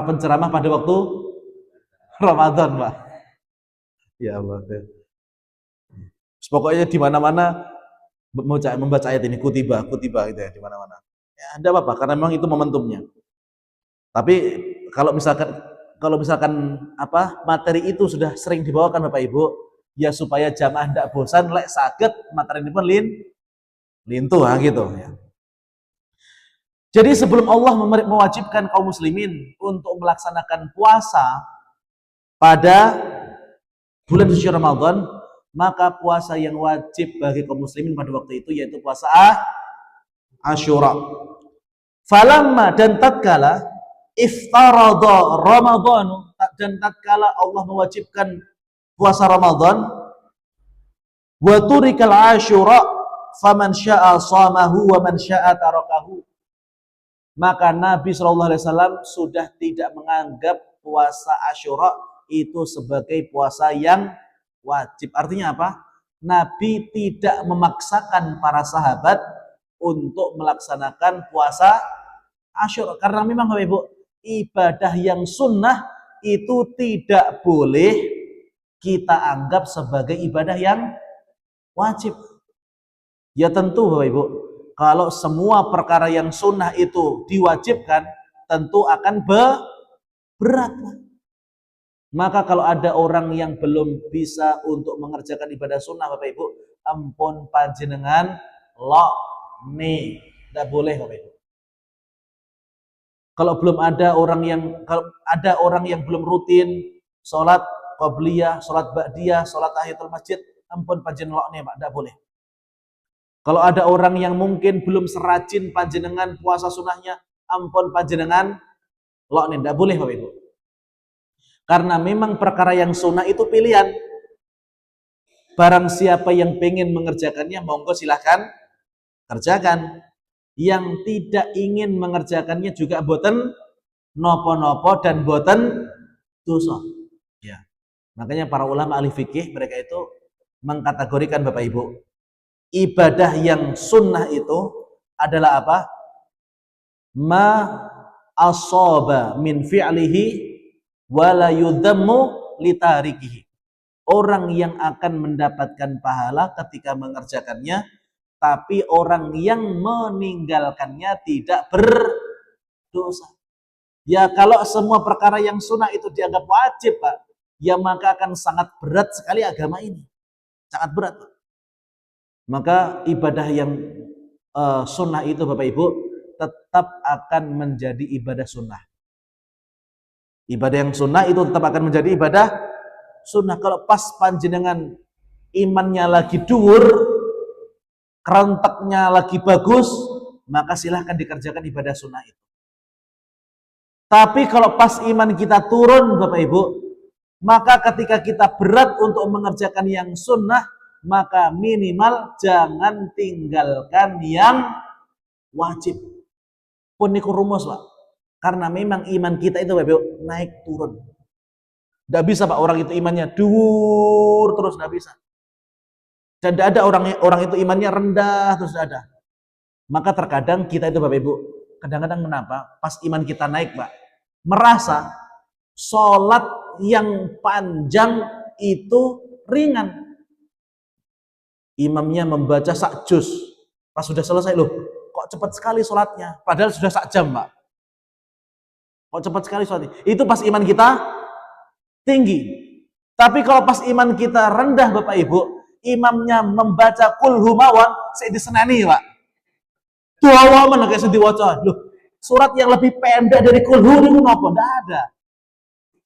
penceramah pada waktu Ramadan, Pak. Ya Allah. Pokoknya di mana-mana membaca ayat ini kutiba gitu ya, di mana-mana. Ya, enggak apa-apa karena memang itu momentumnya. Tapi kalau misalkan materi itu sudah sering dibawakan Bapak Ibu, ya supaya jamaah ndak bosan lek saged materi ini pun lintuh gitu ya. Jadi sebelum Allah mewajibkan kaum muslimin untuk melaksanakan puasa pada bulan suci Ramadan, maka puasa yang wajib bagi kaum muslimin pada waktu itu yaitu puasa Asyura. Falamma dan tatkala iftarada Ramadan, dan tatkala Allah mewajibkan puasa Ramadan, wa turikal Asyura faman syaa shamahu wa man syaa tarakahu, maka Nabi SAW sudah tidak menganggap puasa Asyura itu sebagai puasa yang wajib. Artinya apa? Nabi tidak memaksakan para sahabat untuk melaksanakan puasa Asyura. Karena memang Bapak Ibu, ibadah yang sunnah itu tidak boleh kita anggap sebagai ibadah yang wajib. Ya tentu Bapak Ibu, kalau semua perkara yang sunnah itu diwajibkan, tentu akan berat. Maka kalau ada orang yang belum bisa untuk mengerjakan ibadah sunnah Bapak Ibu, ampun panjenengan lokne, tidak boleh Bapak Ibu. Kalau ada orang yang belum rutin sholat qobliyah, sholat ba'diyah, sholat tahiyatul masjid, ampun panjenengan lokne Pak, tidak boleh. Kalau ada orang yang mungkin belum serajin panjenengan puasa sunnahnya, ampun panjenengan lokne, tidak boleh Bapak Ibu. Karena memang perkara yang sunnah itu pilihan. Barang siapa yang pengen mengerjakannya, monggo silahkan kerjakan. Yang tidak ingin mengerjakannya juga boten nopo-nopo dan boten dosa. Ya. Makanya para ulama ahli fikih mereka itu mengkategorikan Bapak Ibu, ibadah yang sunnah itu adalah apa? Ma asaba min fi'lihi wala yudhammu litarikihi. Orang yang akan mendapatkan pahala ketika mengerjakannya, tapi orang yang meninggalkannya tidak berdosa. Ya kalau semua perkara yang sunnah itu dianggap wajib Pak, ya maka akan sangat berat sekali agama ini. Sangat berat Pak. Maka ibadah yang sunnah itu Bapak Ibu tetap akan menjadi ibadah sunnah. Ibadah yang sunnah itu tetap akan menjadi ibadah sunnah. Kalau pas panjenengan imannya lagi dhuwur, kerenteknya lagi bagus, maka silahkan dikerjakan ibadah sunnah itu. Tapi kalau pas iman kita turun Bapak Ibu, maka ketika kita berat untuk mengerjakan yang sunnah, maka minimal jangan tinggalkan yang wajib. Pun niku rumus Pak. Karena memang iman kita itu Bapak Ibu naik turun. Tidak bisa Pak orang itu imannya dur terus, tidak bisa. Dan tidak ada orang itu imannya rendah terus, tidak ada. Maka terkadang kita itu Bapak Ibu, kadang-kadang kenapa? Pas iman kita naik Pak, merasa sholat yang panjang itu ringan. Imamnya membaca sak juz, pas sudah selesai loh, kok cepat sekali sholatnya, padahal sudah sak jam Pak. Kok cepat sekali sholatnya. Itu pas iman kita tinggi. Tapi kalau pas iman kita rendah Bapak Ibu, imamnya membaca kul humawan, saya disenani Pak. Doa mana kayak diwaca. Loh, surat yang lebih pendek dari kul hu itu apa? Enggak ada.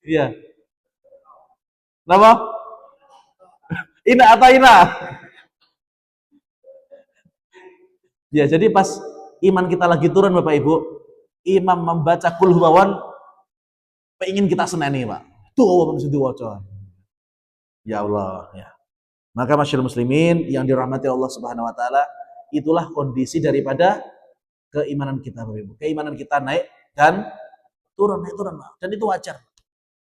Iya. Kenapa? Ina atau ina? Ya, jadi pas iman kita lagi turun Bapak Ibu, imam membaca kul huwawan, pengen kita seneni, Pak. Tuh, mesti diwaca. Ya Allah, ya. Maka masyarakat muslimin yang dirahmati Allah Subhanahu wa taala, itulah kondisi daripada keimanan kita Bapak Ibu. Keimanan kita naik dan turun, naik turun, Pak. Dan itu wajar.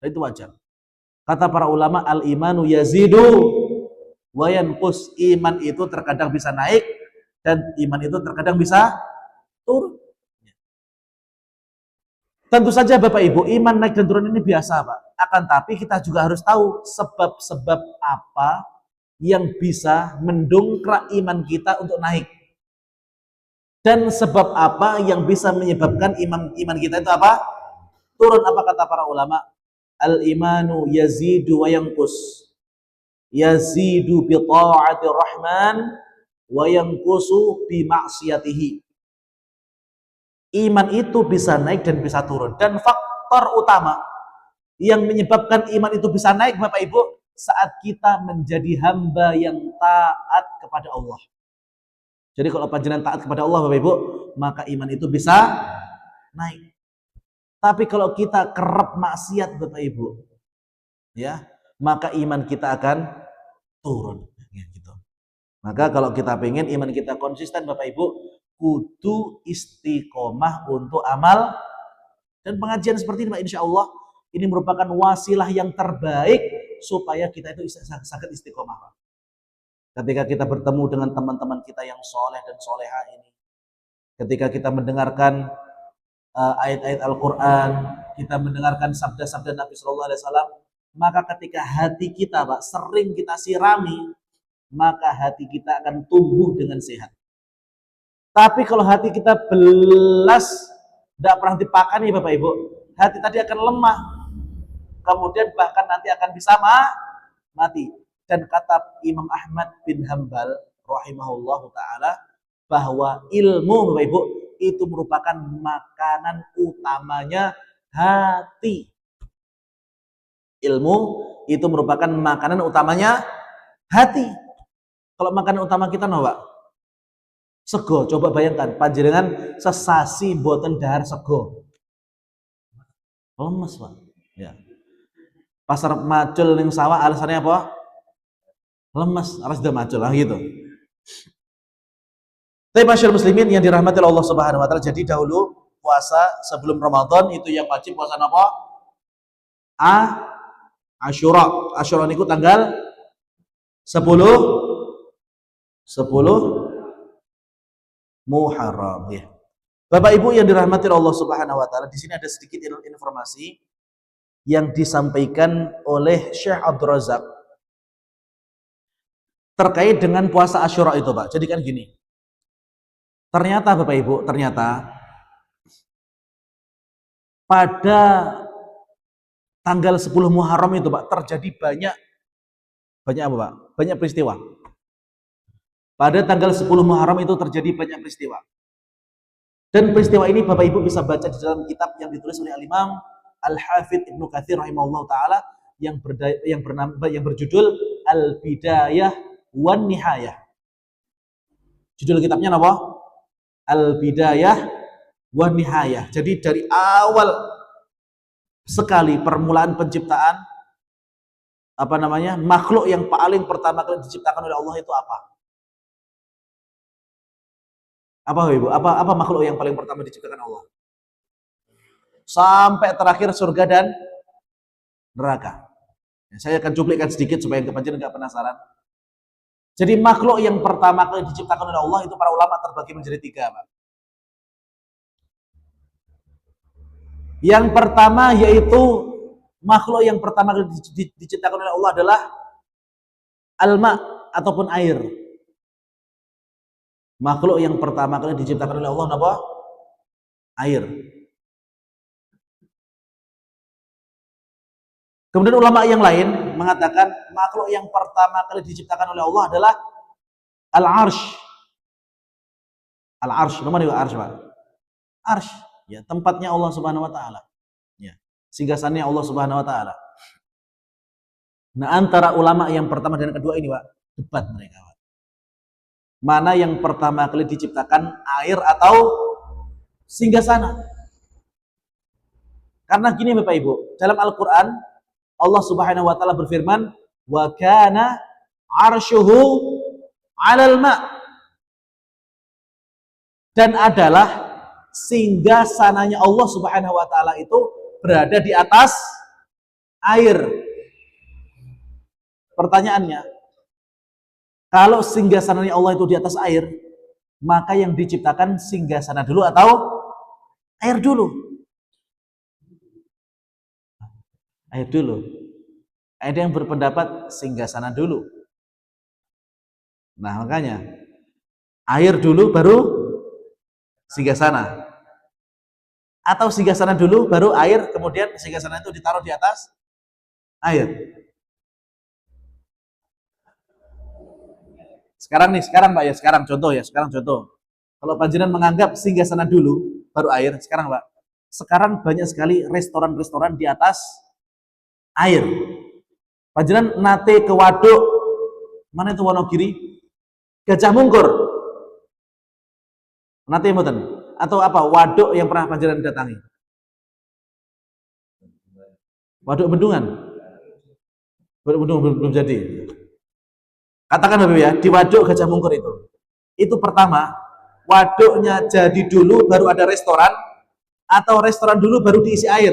Dan itu wajar. Kata para ulama, al-imanu yazidu wa yanqus. Iman itu terkadang bisa naik dan iman itu terkadang bisa turun. Tentu saja Bapak Ibu, iman naik dan turun ini biasa Pak. Akan tapi kita juga harus tahu sebab-sebab apa yang bisa mendongkrak iman kita untuk naik. Dan sebab apa yang bisa menyebabkan iman kita itu apa? Turun. Apa kata para ulama? Al-imanu yazidu wa yanqus. Yazidu bi ta'ati rahman wa yanqusu bi ma'siyatihi. Iman itu bisa naik dan bisa turun. Dan faktor utama yang menyebabkan iman itu bisa naik Bapak Ibu, saat kita menjadi hamba yang taat kepada Allah. Jadi kalau panjenengan taat kepada Allah Bapak Ibu, maka iman itu bisa naik. Tapi kalau kita kerap maksiat Bapak Ibu, ya, maka iman kita akan turun. Ya, gitu. Maka kalau kita pengen iman kita konsisten Bapak Ibu, kudu istiqomah untuk amal dan pengajian seperti ini Pak, insya Allah ini merupakan wasilah yang terbaik supaya kita itu sangat istiqomah Pak. Ketika kita bertemu dengan teman-teman kita yang soleh dan soleha ini, ketika kita mendengarkan ayat-ayat Al-Quran, kita mendengarkan sabda-sabda Nabi Sallallahu Alaihi Wasallam, maka ketika hati kita Pak sering kita sirami, maka hati kita akan tumbuh dengan sehat. Tapi kalau hati kita belas, tidak pernah dipakani Bapak Ibu, hati tadi akan lemah. Kemudian bahkan nanti akan bisa mati. Dan kata Imam Ahmad bin Hambal rahimahullah ta'ala, bahwa ilmu Bapak Ibu itu merupakan makanan utamanya hati. Ilmu itu merupakan makanan utamanya hati. Kalau makanan utama kita no Pak? Sego, coba bayangkan, panjenengan sesasi boten dahar sego. Lemes Pak. Ya. Pasar macul ning sawah alasannya apa? Lemes, harus sudah macul lah gitu. Tapi masyarakat muslimin yang dirahmati Allah Subhanahu wa taala, jadi dahulu puasa sebelum Ramadan itu yang wajib puasa apa? Asyura. Asyura niku tanggal 10 Muharram ya. Bapak Ibu yang dirahmati Allah Subhanahu wa taala, di sini ada sedikit informasi yang disampaikan oleh Syekh Abdul Razak terkait dengan puasa Asyura itu, Pak. Jadi kan gini. Ternyata Bapak Ibu, ternyata pada tanggal 10 Muharram itu, Pak, terjadi banyak apa, Pak? Banyak peristiwa. Pada tanggal 10 Muharram itu terjadi banyak peristiwa. Dan peristiwa ini Bapak Ibu bisa baca di dalam kitab yang ditulis oleh Al-Imam Al-Hafidh Ibnu Katsir rahimahullah taala yang berjudul Al-Bidayah wan Nihayah. Judul kitabnya apa? Al-Bidayah wan Nihayah. Jadi dari awal sekali permulaan penciptaan makhluk yang paling pertama kali diciptakan oleh Allah itu apa? Apa Ibu? Apa makhluk yang paling pertama diciptakan Allah? Sampai terakhir surga dan neraka. Saya akan cuplikan sedikit supaya kepanjen nggak penasaran. Jadi makhluk yang pertama kali diciptakan oleh Allah itu para ulama terbagi menjadi 3, Pak. Yang pertama yaitu makhluk yang pertama kali diciptakan oleh Allah adalah alma ataupun air. Makhluk yang pertama kali diciptakan oleh Allah apa? Air. Kemudian ulama yang lain mengatakan makhluk yang pertama kali diciptakan oleh Allah adalah al-arsh. Al-arsh, nama dia arsh, Pak. Arsh, ya, tempatnya Allah Subhanahu wa taala. Ya, singgasannya Allah Subhanahu wa taala. Nah, antara ulama yang pertama dan kedua ini, Pak, debat mereka, Pak. Mana yang pertama kali diciptakan, air atau singgasana? Karena gini Bapak Ibu, dalam Al-Qur'an Allah Subhanahu wa taala berfirman, "Wa kana 'arshuhu 'alal ma'." Dan adalah singgasananya Allah Subhanahu wa taala itu berada di atas air. Pertanyaannya, kalau singgasananya Allah itu di atas air, maka yang diciptakan singgasana dulu atau air dulu? Air dulu. Ada yang berpendapat singgasana dulu. Nah, makanya air dulu baru singgasana. Atau singgasana dulu baru air, kemudian singgasana itu ditaruh di atas air. Sekarang Pak ya, sekarang contoh. Kalau panjenengan menganggap singgasana dulu baru air, sekarang Pak. Sekarang banyak sekali restoran-restoran di atas air. Panjenengan nate ke waduk mana itu Wonogiri? Gajah Mungkur. Nate mboten? Atau apa? Waduk yang pernah panjenengan datangi? Waduk Bendungan. Waduk Bendungan belum jadi. Katakan Bapak ya, di waduk Gajah Mungkur itu pertama, waduknya jadi dulu baru ada restoran, atau restoran dulu baru diisi air?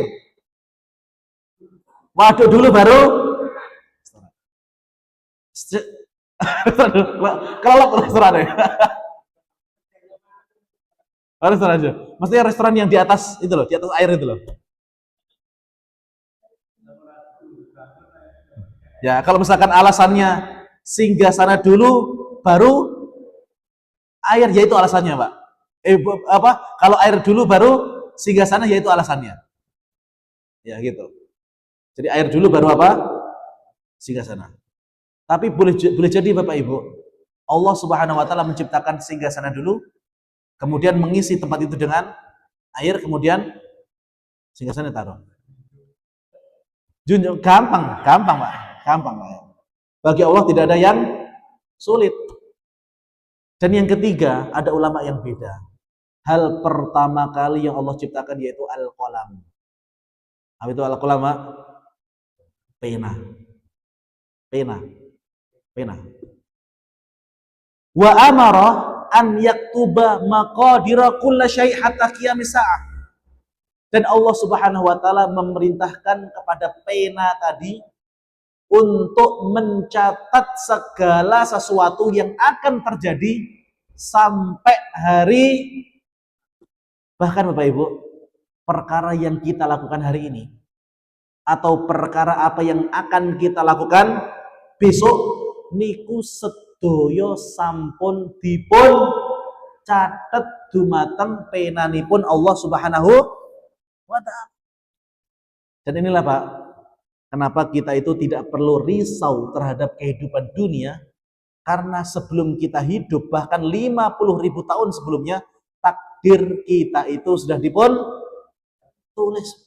Waduk dulu baru kalau restoran ya. Restoran aja. Maksudnya restoran yang di atas itu loh, di atas air itu loh. Ya, kalau misalkan alasannya singgasana dulu baru air, yaitu alasannya, Pak. Kalau air dulu baru singgasana, yaitu alasannya. Ya, gitu. Jadi air dulu baru apa? Singgasana. Tapi boleh jadi Bapak Ibu, Allah Subhanahu wa taala menciptakan singgasana dulu, kemudian mengisi tempat itu dengan air, kemudian singgasana taruh. Gampang, Pak. Gampang, Pak. Bagi Allah tidak ada yang sulit. Dan yang ketiga, ada ulama yang beda. Hal pertama kali yang Allah ciptakan yaitu al-qalam. Apa itu al-qalam, Pak? Pena. Wa amara an yaktuba maqadira kulli syai' hatta qiyamis sa'ah. Dan Allah Subhanahu wa taala memerintahkan kepada pena tadi untuk mencatat segala sesuatu yang akan terjadi sampai hari, bahkan Bapak Ibu, perkara yang kita lakukan hari ini atau perkara apa yang akan kita lakukan besok niku sedoyo sampun dipun catet dumateng penanipun Allah Subhanahu wa taala. Dan inilah Pak, kenapa kita itu tidak perlu risau terhadap kehidupan dunia, karena sebelum kita hidup, bahkan 50.000 tahun sebelumnya, takdir kita itu sudah dipun tulis.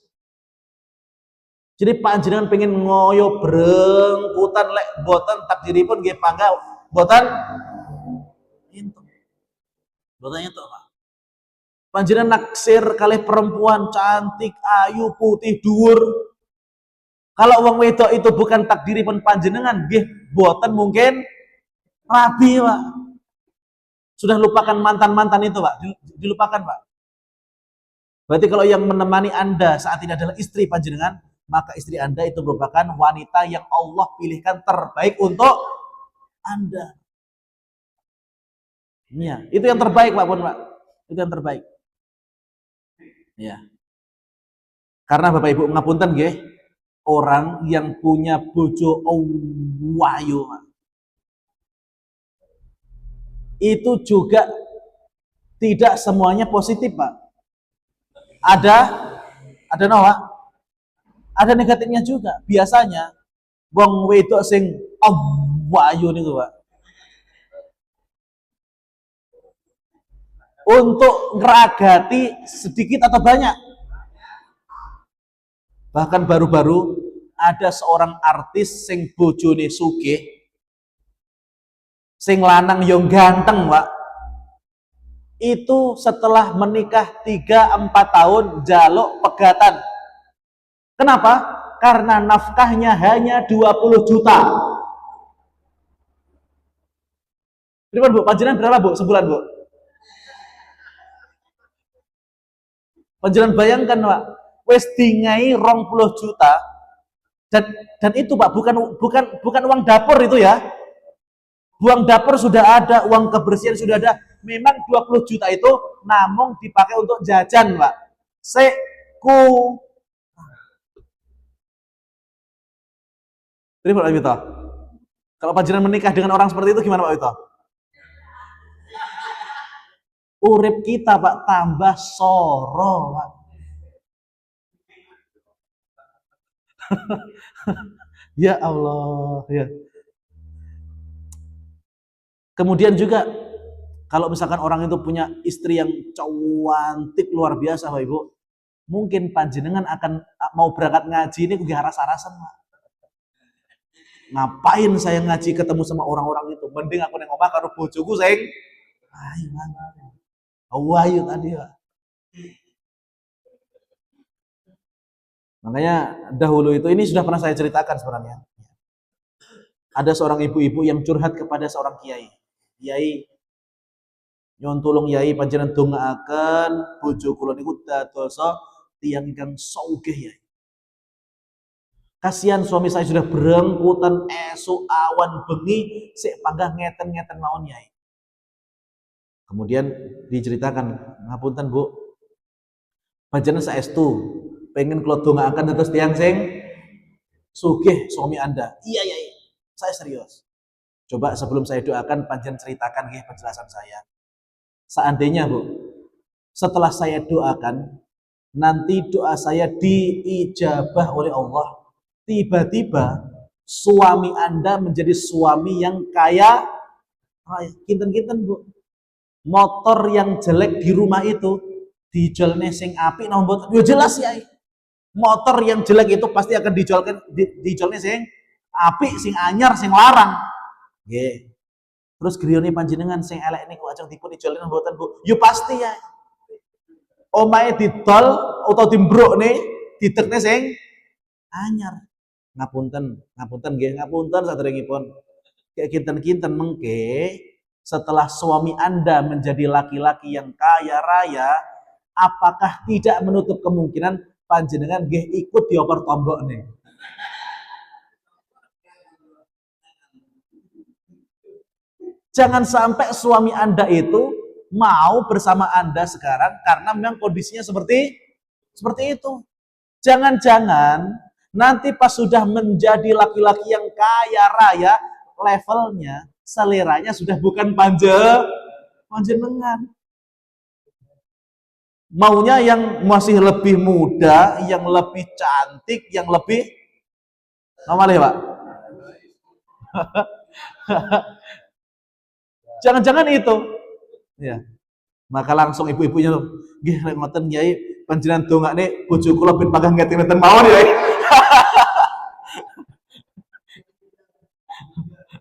Jadi panjenengan pengen ngoyo brengkutan lek boten takdiripun nggih pangga boten entuk. Boten entuk, Pak. Panjenengan naksir kalih perempuan cantik, ayu, putih, dhuwur. Kalau wong wedok itu bukan takdiripun panjenengan, nggih boten mungkin rabi, Pak. Sudah lupakan mantan-mantan itu, Pak. Dilupakan, Pak. Berarti kalau yang menemani Anda saat ini adalah istri panjenengan, maka istri Anda itu merupakan wanita yang Allah pilihkan terbaik untuk Anda. Ya, itu yang terbaik, Pak, Pak. Itu yang terbaik. Ya. Karena Bapak Ibu ngapunten nggih, orang yang punya bojo wayu itu juga tidak semuanya positif, Pak. Ada Pak? Ada negatifnya juga. Biasanya wong wedok sing wayu niku, Pak, untuk ngeragati sedikit atau banyak. Bahkan baru-baru ada seorang artis sing bojone sugih, sing lanang yo ganteng, Pak. Itu setelah menikah 3-4 tahun jaluk pegatan. Kenapa? Karena nafkahnya hanya 20 juta. Berapa, Bu? Panjenengan berapa, Bu, sebulan, Bu? Panjenengan bayangkan, Pak, wes dingai 20 juta, dan itu, Pak, bukan uang dapur itu ya. Uang dapur sudah ada, uang kebersihan sudah ada. Memang 20 juta itu namun dipakai untuk jajan, Pak. Seku. Jadi Pak Wito, kalau panjenengan menikah dengan orang seperti itu gimana, Pak Wito? Urip kita, Pak, tambah soro, Pak. Ya Allah, ya. Kemudian juga kalau misalkan orang itu punya istri yang cantik luar biasa, Pak Ibu, mungkin panjenengan akan mau berangkat ngaji ini gue rasa-rasan, Pak. Ngapain saya ngaji ketemu sama orang-orang itu? Mending aku neng omah karo bojoku sing ayo mana? Ayo tadi, Pak. Makanya dahulu itu, ini sudah pernah saya ceritakan sebenarnya. Ada seorang ibu-ibu yang curhat kepada seorang kiai. Kiai, nyuwun tulung yai panjenengan dongaaken bojo kula niku dadosa tiyang ingkang sugih, Yai. Kasihan suami saya sudah berengkutan esuk awan bengi sik panggah ngeten-ngeten mawon, Yai. Kemudian diceritakan, ngapunten Bu, panjenengan saestu pengen kula dongaaken dados tiyang sing sugih suami Anda. Iya, Yai. Saya serius. Coba sebelum saya doakan panjenengan ceritakan nggih penjelasan saya. Seandainya, Bu, setelah saya doakan, nanti doa saya diijabah oleh Allah. Tiba-tiba suami Anda menjadi suami yang kaya raya. Kinten-kinten, Bu. Motor yang jelek di rumah itu dijualnya sing apik nah mboten. Yo jelas ya. Motor yang jelek itu pasti akan dijualnya sing apik, sing anyar, sing larang. Nggih. Terus griyane panjenengan sing elek niku ajeng dipun ijolne mboten, Bu? Yo pasti ya. Omahe didol utawa dimbrukne didekne sing anyar. Ngapunten nggih, ngapunten saderengipun. Kayak kinten-kinten mengke setelah suami Anda menjadi laki-laki yang kaya raya, apakah tidak menutup kemungkinan panjenengan nggih ikut dioper tombokne? Jangan sampai suami Anda itu mau bersama Anda sekarang karena memang kondisinya seperti itu. Jangan-jangan nanti pas sudah menjadi laki-laki yang kaya raya, levelnya, seleranya sudah bukan panjenengan. Maunya yang masih lebih muda, yang lebih cantik, yang lebih normal ya, Pak? Jangan-jangan itu. Ya. Maka langsung ibu-ibunya nggih lek ngoten Kyai panjenengan dongakne bojo kula ben panggah ngeten-ngeten mawon ya.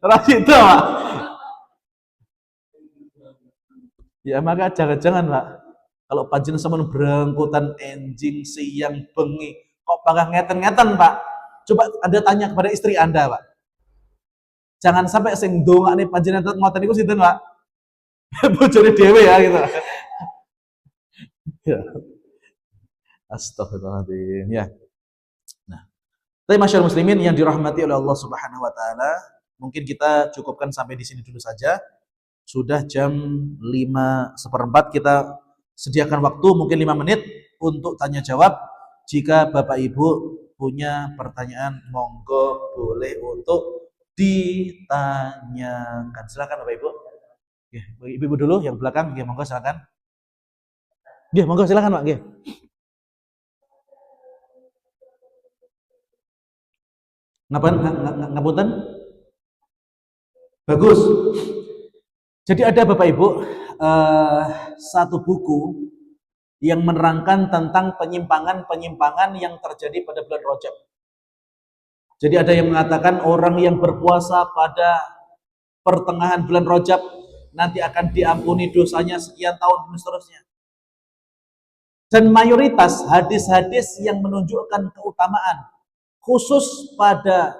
Ora itu, Pak. Ya maka jangan-jangan, Pak. Kalau panjenengan sampean berangkutan enjing siang bengi kok panggah ngeten-ngeten, Pak. Coba Anda tanya kepada istri Anda, Pak. Jangan sampai sing dongakne panjenengan ngoten niku sinten, Pak? Bojone dhewe ya gitu. Ya. Astagfirullahaladzim. Ya. Nah, tapi masyarakat muslimin yang dirahmati oleh Allah Subhanahu wa taala, mungkin kita cukupkan sampai di sini dulu saja. Sudah jam 5:15, kita sediakan waktu mungkin 5 menit untuk tanya jawab. Jika Bapak Ibu punya pertanyaan, monggo boleh untuk ditanyakan. Silakan Bapak Ibu. Ya, Ibu dulu yang belakang, ya monggo silakan. Ya, monggo silakan Pak. Ya. Ngapunten? Bagus. Jadi ada Bapak Ibu satu buku yang menerangkan tentang penyimpangan-penyimpangan yang terjadi pada bulan Rajab. Jadi ada yang mengatakan orang yang berpuasa pada pertengahan bulan Rajab nanti akan diampuni dosanya sekian tahun dan seterusnya. Dan mayoritas hadis-hadis yang menunjukkan keutamaan khusus pada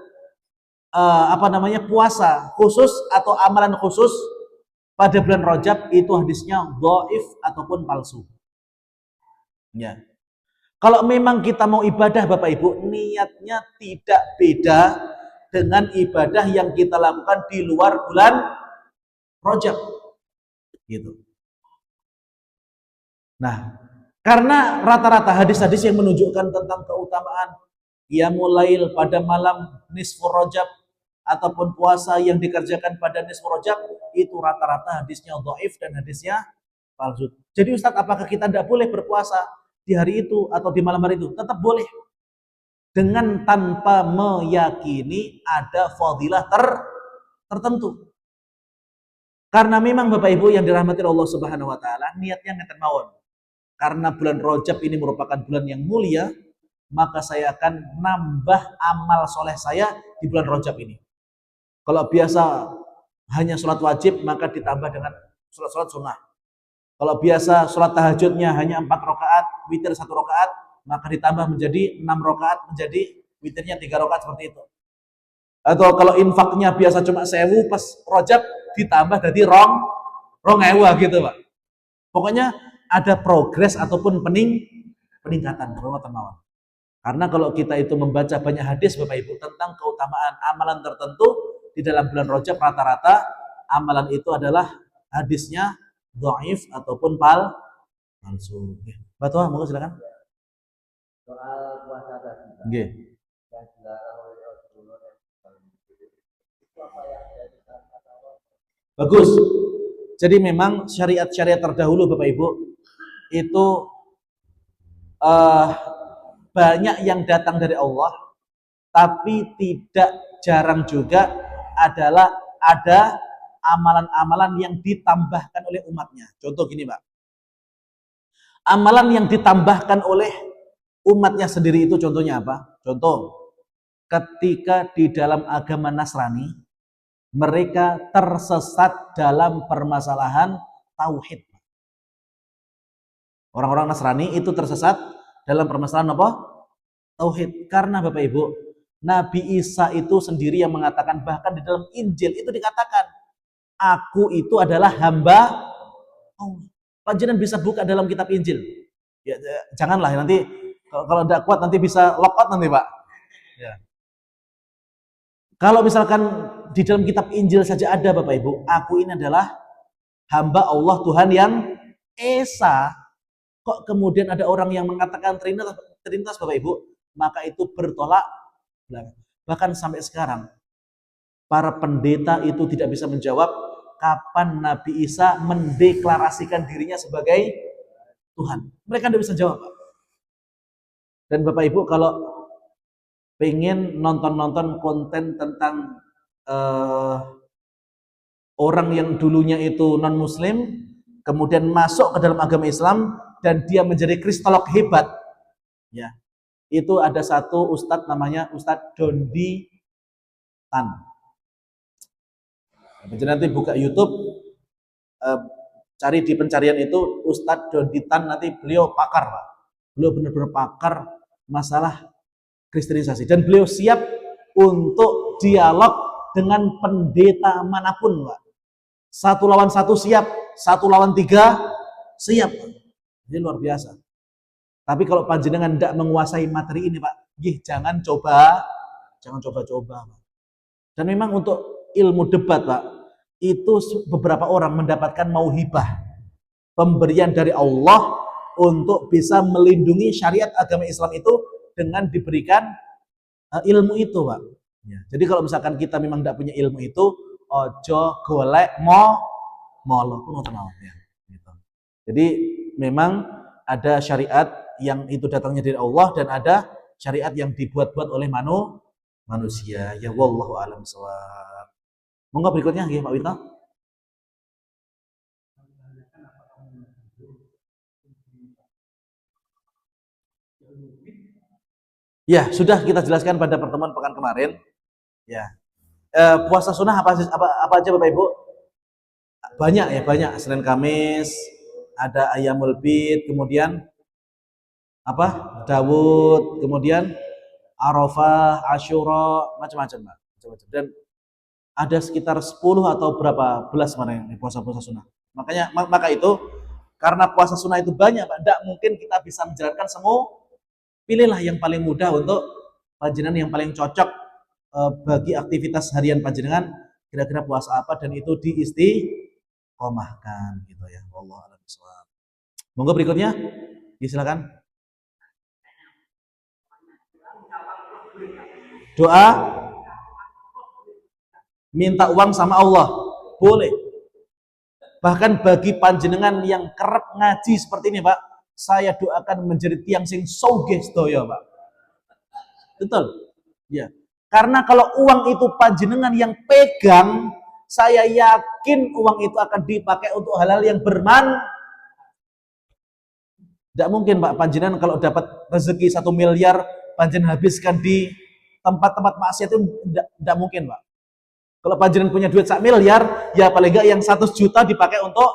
puasa khusus atau amalan khusus pada bulan Rajab itu hadisnya dhaif ataupun palsu. Ya. Kalau memang kita mau ibadah Bapak Ibu, niatnya tidak beda dengan ibadah yang kita lakukan di luar bulan Rajab. Gitu. Nah, karena rata-rata hadis-hadis yang menunjukkan tentang keutamaan qiyamul lail pada malam nisfu Rajab ataupun puasa yang dikerjakan pada nisfu Rajab itu rata-rata hadisnya dhaif dan hadisnya palsu. Jadi Ustadz, apakah kita tidak boleh berpuasa di hari itu atau di malam hari itu? Tetap boleh. Dengan tanpa meyakini ada fadilah tertentu. Karena memang Bapak Ibu yang dirahmati Allah Subhanahu wa taala, niatnya ngeten mawon. Karena bulan Rajab ini merupakan bulan yang mulia, maka saya akan nambah amal soleh saya di bulan Rajab ini. Kalau biasa hanya sholat wajib, maka ditambah dengan sholat sunnah. Kalau biasa sholat tahajudnya hanya 4 rakaat, witir 1 rakaat, maka ditambah menjadi 6 rakaat, menjadi witirnya 3 rakaat seperti itu. Atau kalau infaknya biasa cuma 1000, pas Rajab ditambah jadi rong ewa gitu Pak. Pokoknya ada progres ataupun peningkatan. Karena kalau kita itu membaca banyak hadis Bapak Ibu tentang keutamaan amalan tertentu di dalam bulan Rajab, rata-rata amalan itu adalah hadisnya dhaif ataupun palsu. Mbak Tua, monggo silakan. Soal puasa tadi. Nggih. Bagus. Jadi memang syariat-syariat terdahulu Bapak Ibu itu banyak yang datang dari Allah, tapi tidak jarang juga adalah ada amalan-amalan yang ditambahkan oleh umatnya. Contoh gini Pak, amalan yang ditambahkan oleh umatnya sendiri itu contohnya apa? Contoh, ketika di dalam agama Nasrani, mereka tersesat dalam permasalahan tauhid. Orang-orang Nasrani itu tersesat dalam permasalahan apa? Tauhid. Karena Bapak Ibu, Nabi Isa itu sendiri yang mengatakan, bahkan di dalam Injil itu dikatakan, aku itu adalah hamba Allah. Panjenengan bisa buka dalam kitab Injil. Ya, janganlah nanti kalau tidak kuat nanti bisa lockout nanti Pak. Ya. Kalau misalkan di dalam kitab Injil saja ada Bapak Ibu, aku ini adalah hamba Allah Tuhan yang Esa. Kok kemudian ada orang yang mengatakan Trinitas Bapak Ibu, maka itu bertolak belakang. Bahkan sampai sekarang para pendeta itu tidak bisa menjawab kapan Nabi Isa mendeklarasikan dirinya sebagai Tuhan. Mereka tidak bisa jawab. Dan Bapak Ibu kalau pengen nonton-nonton konten tentang orang yang dulunya itu non-muslim, kemudian masuk ke dalam agama Islam, dan dia menjadi kristolog hebat, ya, itu ada satu ustadz namanya Ustadz Dondi Tan. Nanti buka YouTube, cari di pencarian itu Ustadz Dondi Tan, nanti beliau pakar Pak. Beliau benar-benar pakar masalah kristenisasi, dan beliau siap untuk dialog dengan pendeta manapun Pak. 1 lawan 1 siap, 1 lawan 3 siap. Ini luar biasa. Tapi kalau panjenengan tidak menguasai materi ini Pak, jangan coba-coba Pak. Dan memang untuk ilmu debat Pak, itu beberapa orang mendapatkan mauhibah, pemberian dari Allah untuk bisa melindungi syariat agama Islam itu dengan diberikan ilmu itu Pak. Ya. Jadi kalau misalkan kita memang tidak punya ilmu itu, ojo golek molo pun ya. Gitu. Jadi memang ada syariat yang itu datangnya dari Allah, dan ada syariat yang dibuat-buat oleh manusia. Ya wallahu alam shawab. Monggo berikutnya nggih Pak Wito. Ya, sudah kita jelaskan pada pertemuan pekan kemarin. Ya, puasa sunnah apa aja Bapak Ibu? Banyak ya, banyak. Senin Kamis, ada Ayamul Bid, kemudian apa? Dawud, kemudian Arafah, Asyura, macam-macam, Pak. Macam-macam. Dan ada sekitar 10 atau berapa belas mana yang puasa-puasa sunnah. Makanya maka itu karena puasa sunnah itu banyak, Pak, tidak mungkin kita bisa menjalankan semua. Pilihlah yang paling mudah untuk panjenengan, yang paling cocok bagi aktivitas harian panjenengan, kira-kira puasa apa, dan itu diistiqomahkan gitu ya. Wallahu a'lam bishawab. Monggo berikutnya, silakan. Doa minta uang sama Allah boleh. Bahkan bagi panjenengan yang kerap ngaji seperti ini, Pak, saya doakan menjadi tiang sing sogeh sedaya, Pak. Betul. Ya. Karena kalau uang itu panjenengan yang pegang, saya yakin uang itu akan dipakai untuk hal-hal yang Tidak mungkin, Pak, panjenengan kalau dapat rezeki 1 miliar, panjenengan habiskan di tempat-tempat maksiat itu tidak mungkin, Pak. Kalau panjenengan punya duit 1 miliar, ya paling enggak yang 100 juta dipakai untuk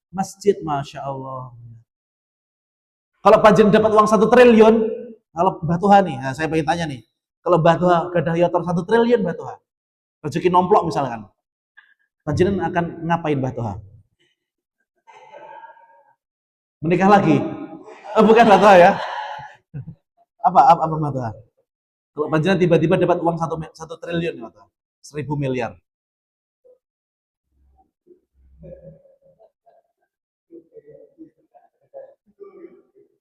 masjid, Masya Allah. Kalau panjenengan dapat uang 1 triliun, kalau Batuha nih, nah saya pengen tanya nih, kalau Batuha gadah yotor 1 triliun Batuha, rezeki nomplok misalkan, panjenengan akan ngapain Batuha? Menikah lagi? Oh, bukan Batuha ya? Apa Batuha? Kalau panjenengan tiba-tiba dapat uang 1 triliun Batuha, 1000 miliar.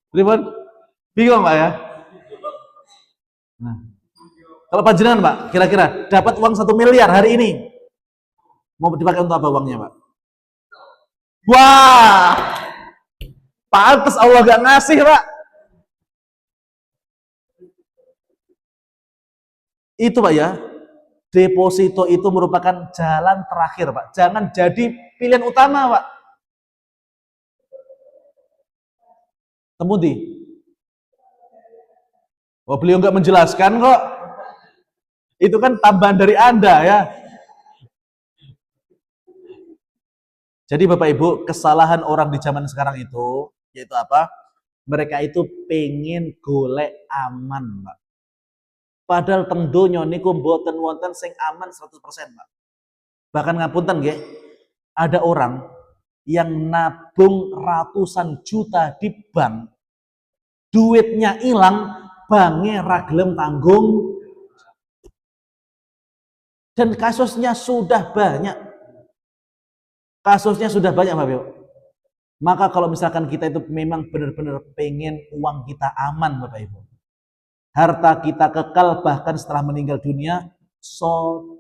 Pripun? Bingung Pak ya? Nah, kalau panjenengan Pak, kira-kira dapat uang 1 miliar hari ini, mau dipakai untuk apa uangnya Pak? Wah, pantes Allah gak ngasih Pak. Itu Pak ya, deposito itu merupakan jalan terakhir Pak. Jangan jadi pilihan utama Pak. Temudi. Oh, beliau nggak menjelaskan kok. Itu kan tambahan dari Anda ya. Jadi Bapak Ibu, kesalahan orang di zaman sekarang itu, yaitu apa? Mereka itu pengen golek aman, Pak. Padahal teng donya niku mboten wonten sing aman 100%, Pak. Bahkan ngapunten nggih, ada orang yang nabung ratusan juta di bank, duitnya hilang, banknya raglem tanggung, dan kasusnya sudah banyak. Kasusnya sudah banyak, Bapak Ibu. Maka kalau misalkan kita itu memang benar-benar pengen uang kita aman, Bapak Ibu, harta kita kekal bahkan setelah meninggal dunia, sodakohno.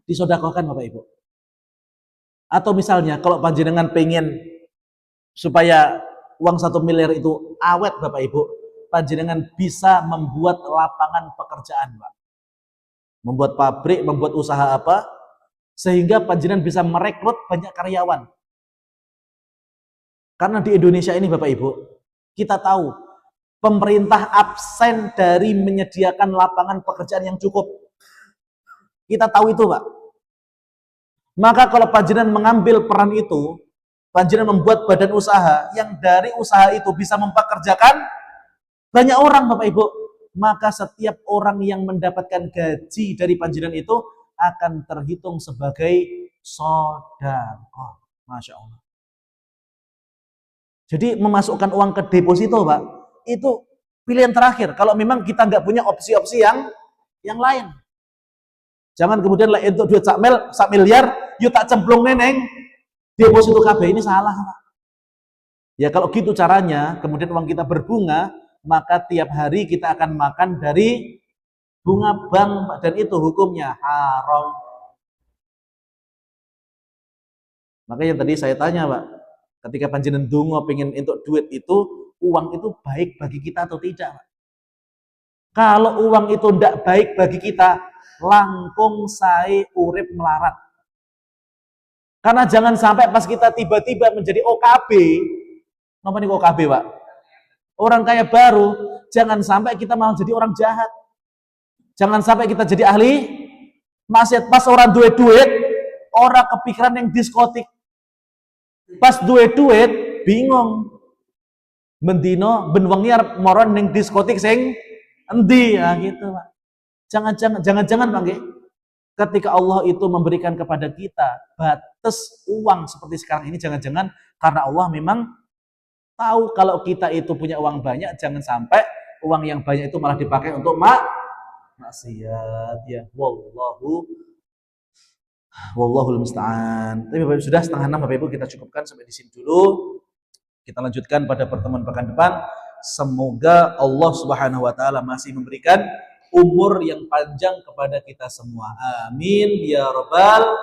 Disodakohkan Bapak Ibu. Atau misalnya kalau panjenengan pengen supaya uang 1 miliar itu awet Bapak Ibu, panjenengan bisa membuat lapangan pekerjaan, Pak. Membuat pabrik, membuat usaha apa, sehingga panjenengan bisa merekrut banyak karyawan. Karena di Indonesia ini Bapak Ibu, kita tahu pemerintah absen dari menyediakan lapangan pekerjaan yang cukup. Kita tahu itu, Pak. Maka kalau panjenengan mengambil peran itu, panjenengan membuat badan usaha yang dari usaha itu bisa mempekerjakan banyak orang, Bapak Ibu, maka setiap orang yang mendapatkan gaji dari panjenengan itu akan terhitung sebagai sedekah. Masya Allah. Jadi memasukkan uang ke deposito, Pak, itu pilihan terakhir. Kalau memang kita nggak punya opsi-opsi yang lain. Jangan kemudian lah untuk duit sak miliar, yuk tak cemplung neneng deposito KB, ini salah, Pak. Ya kalau gitu caranya, kemudian uang kita berbunga, maka tiap hari kita akan makan dari bunga bank, Pak, dan itu hukumnya haram. Makanya tadi saya tanya, Pak, ketika panjenengan dongo pengen untuk duit itu, uang itu baik bagi kita atau tidak, Pak? Kalau uang itu tidak baik bagi kita, langkung saya urip melarat. Karena jangan sampai pas kita tiba-tiba menjadi OKB, namanya OKB, Pak, orang kaya baru, jangan sampai kita malah jadi orang jahat. Jangan sampai kita jadi ahli maksiat. Pas orang duit, orang kepikiran yang diskotik. Pas duit, bingung. Mendino ben wengi arep moron ning diskotik sing endi ya gitu, Pak. Jangan Pak nggih. Ketika Allah itu memberikan kepada kita batas uang seperti sekarang ini, jangan-jangan karena Allah memang tahu kalau kita itu punya uang banyak, jangan sampai uang yang banyak itu malah dipakai untuk maksiat ya. Wallahul musta'an. Tapi Bapak Ibu, sudah 5:30 Bapak Ibu, kita cukupkan sampai di sini dulu. Kita lanjutkan pada pertemuan pekan depan. Semoga Allah Subhanahu wa taala masih memberikan umur yang panjang kepada kita semua. Amin ya rabbal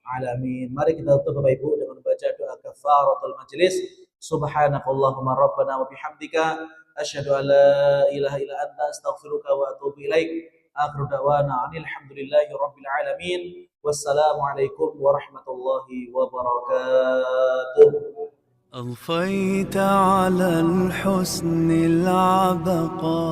alamin. Mari kita tutup Bapak Ibu dengan membaca doa kafaratul majlis. Subhanakallahumma rabbana wa bihamdika asyhadu an la ilaha illa anta astaghfiruka wa atubu ilaik. Akhiru da'wana alhamdulillahi rabbil alamin. Wassalamualaikum warahmatullahi wabarakatuh. أضفيت على الحسن العبقى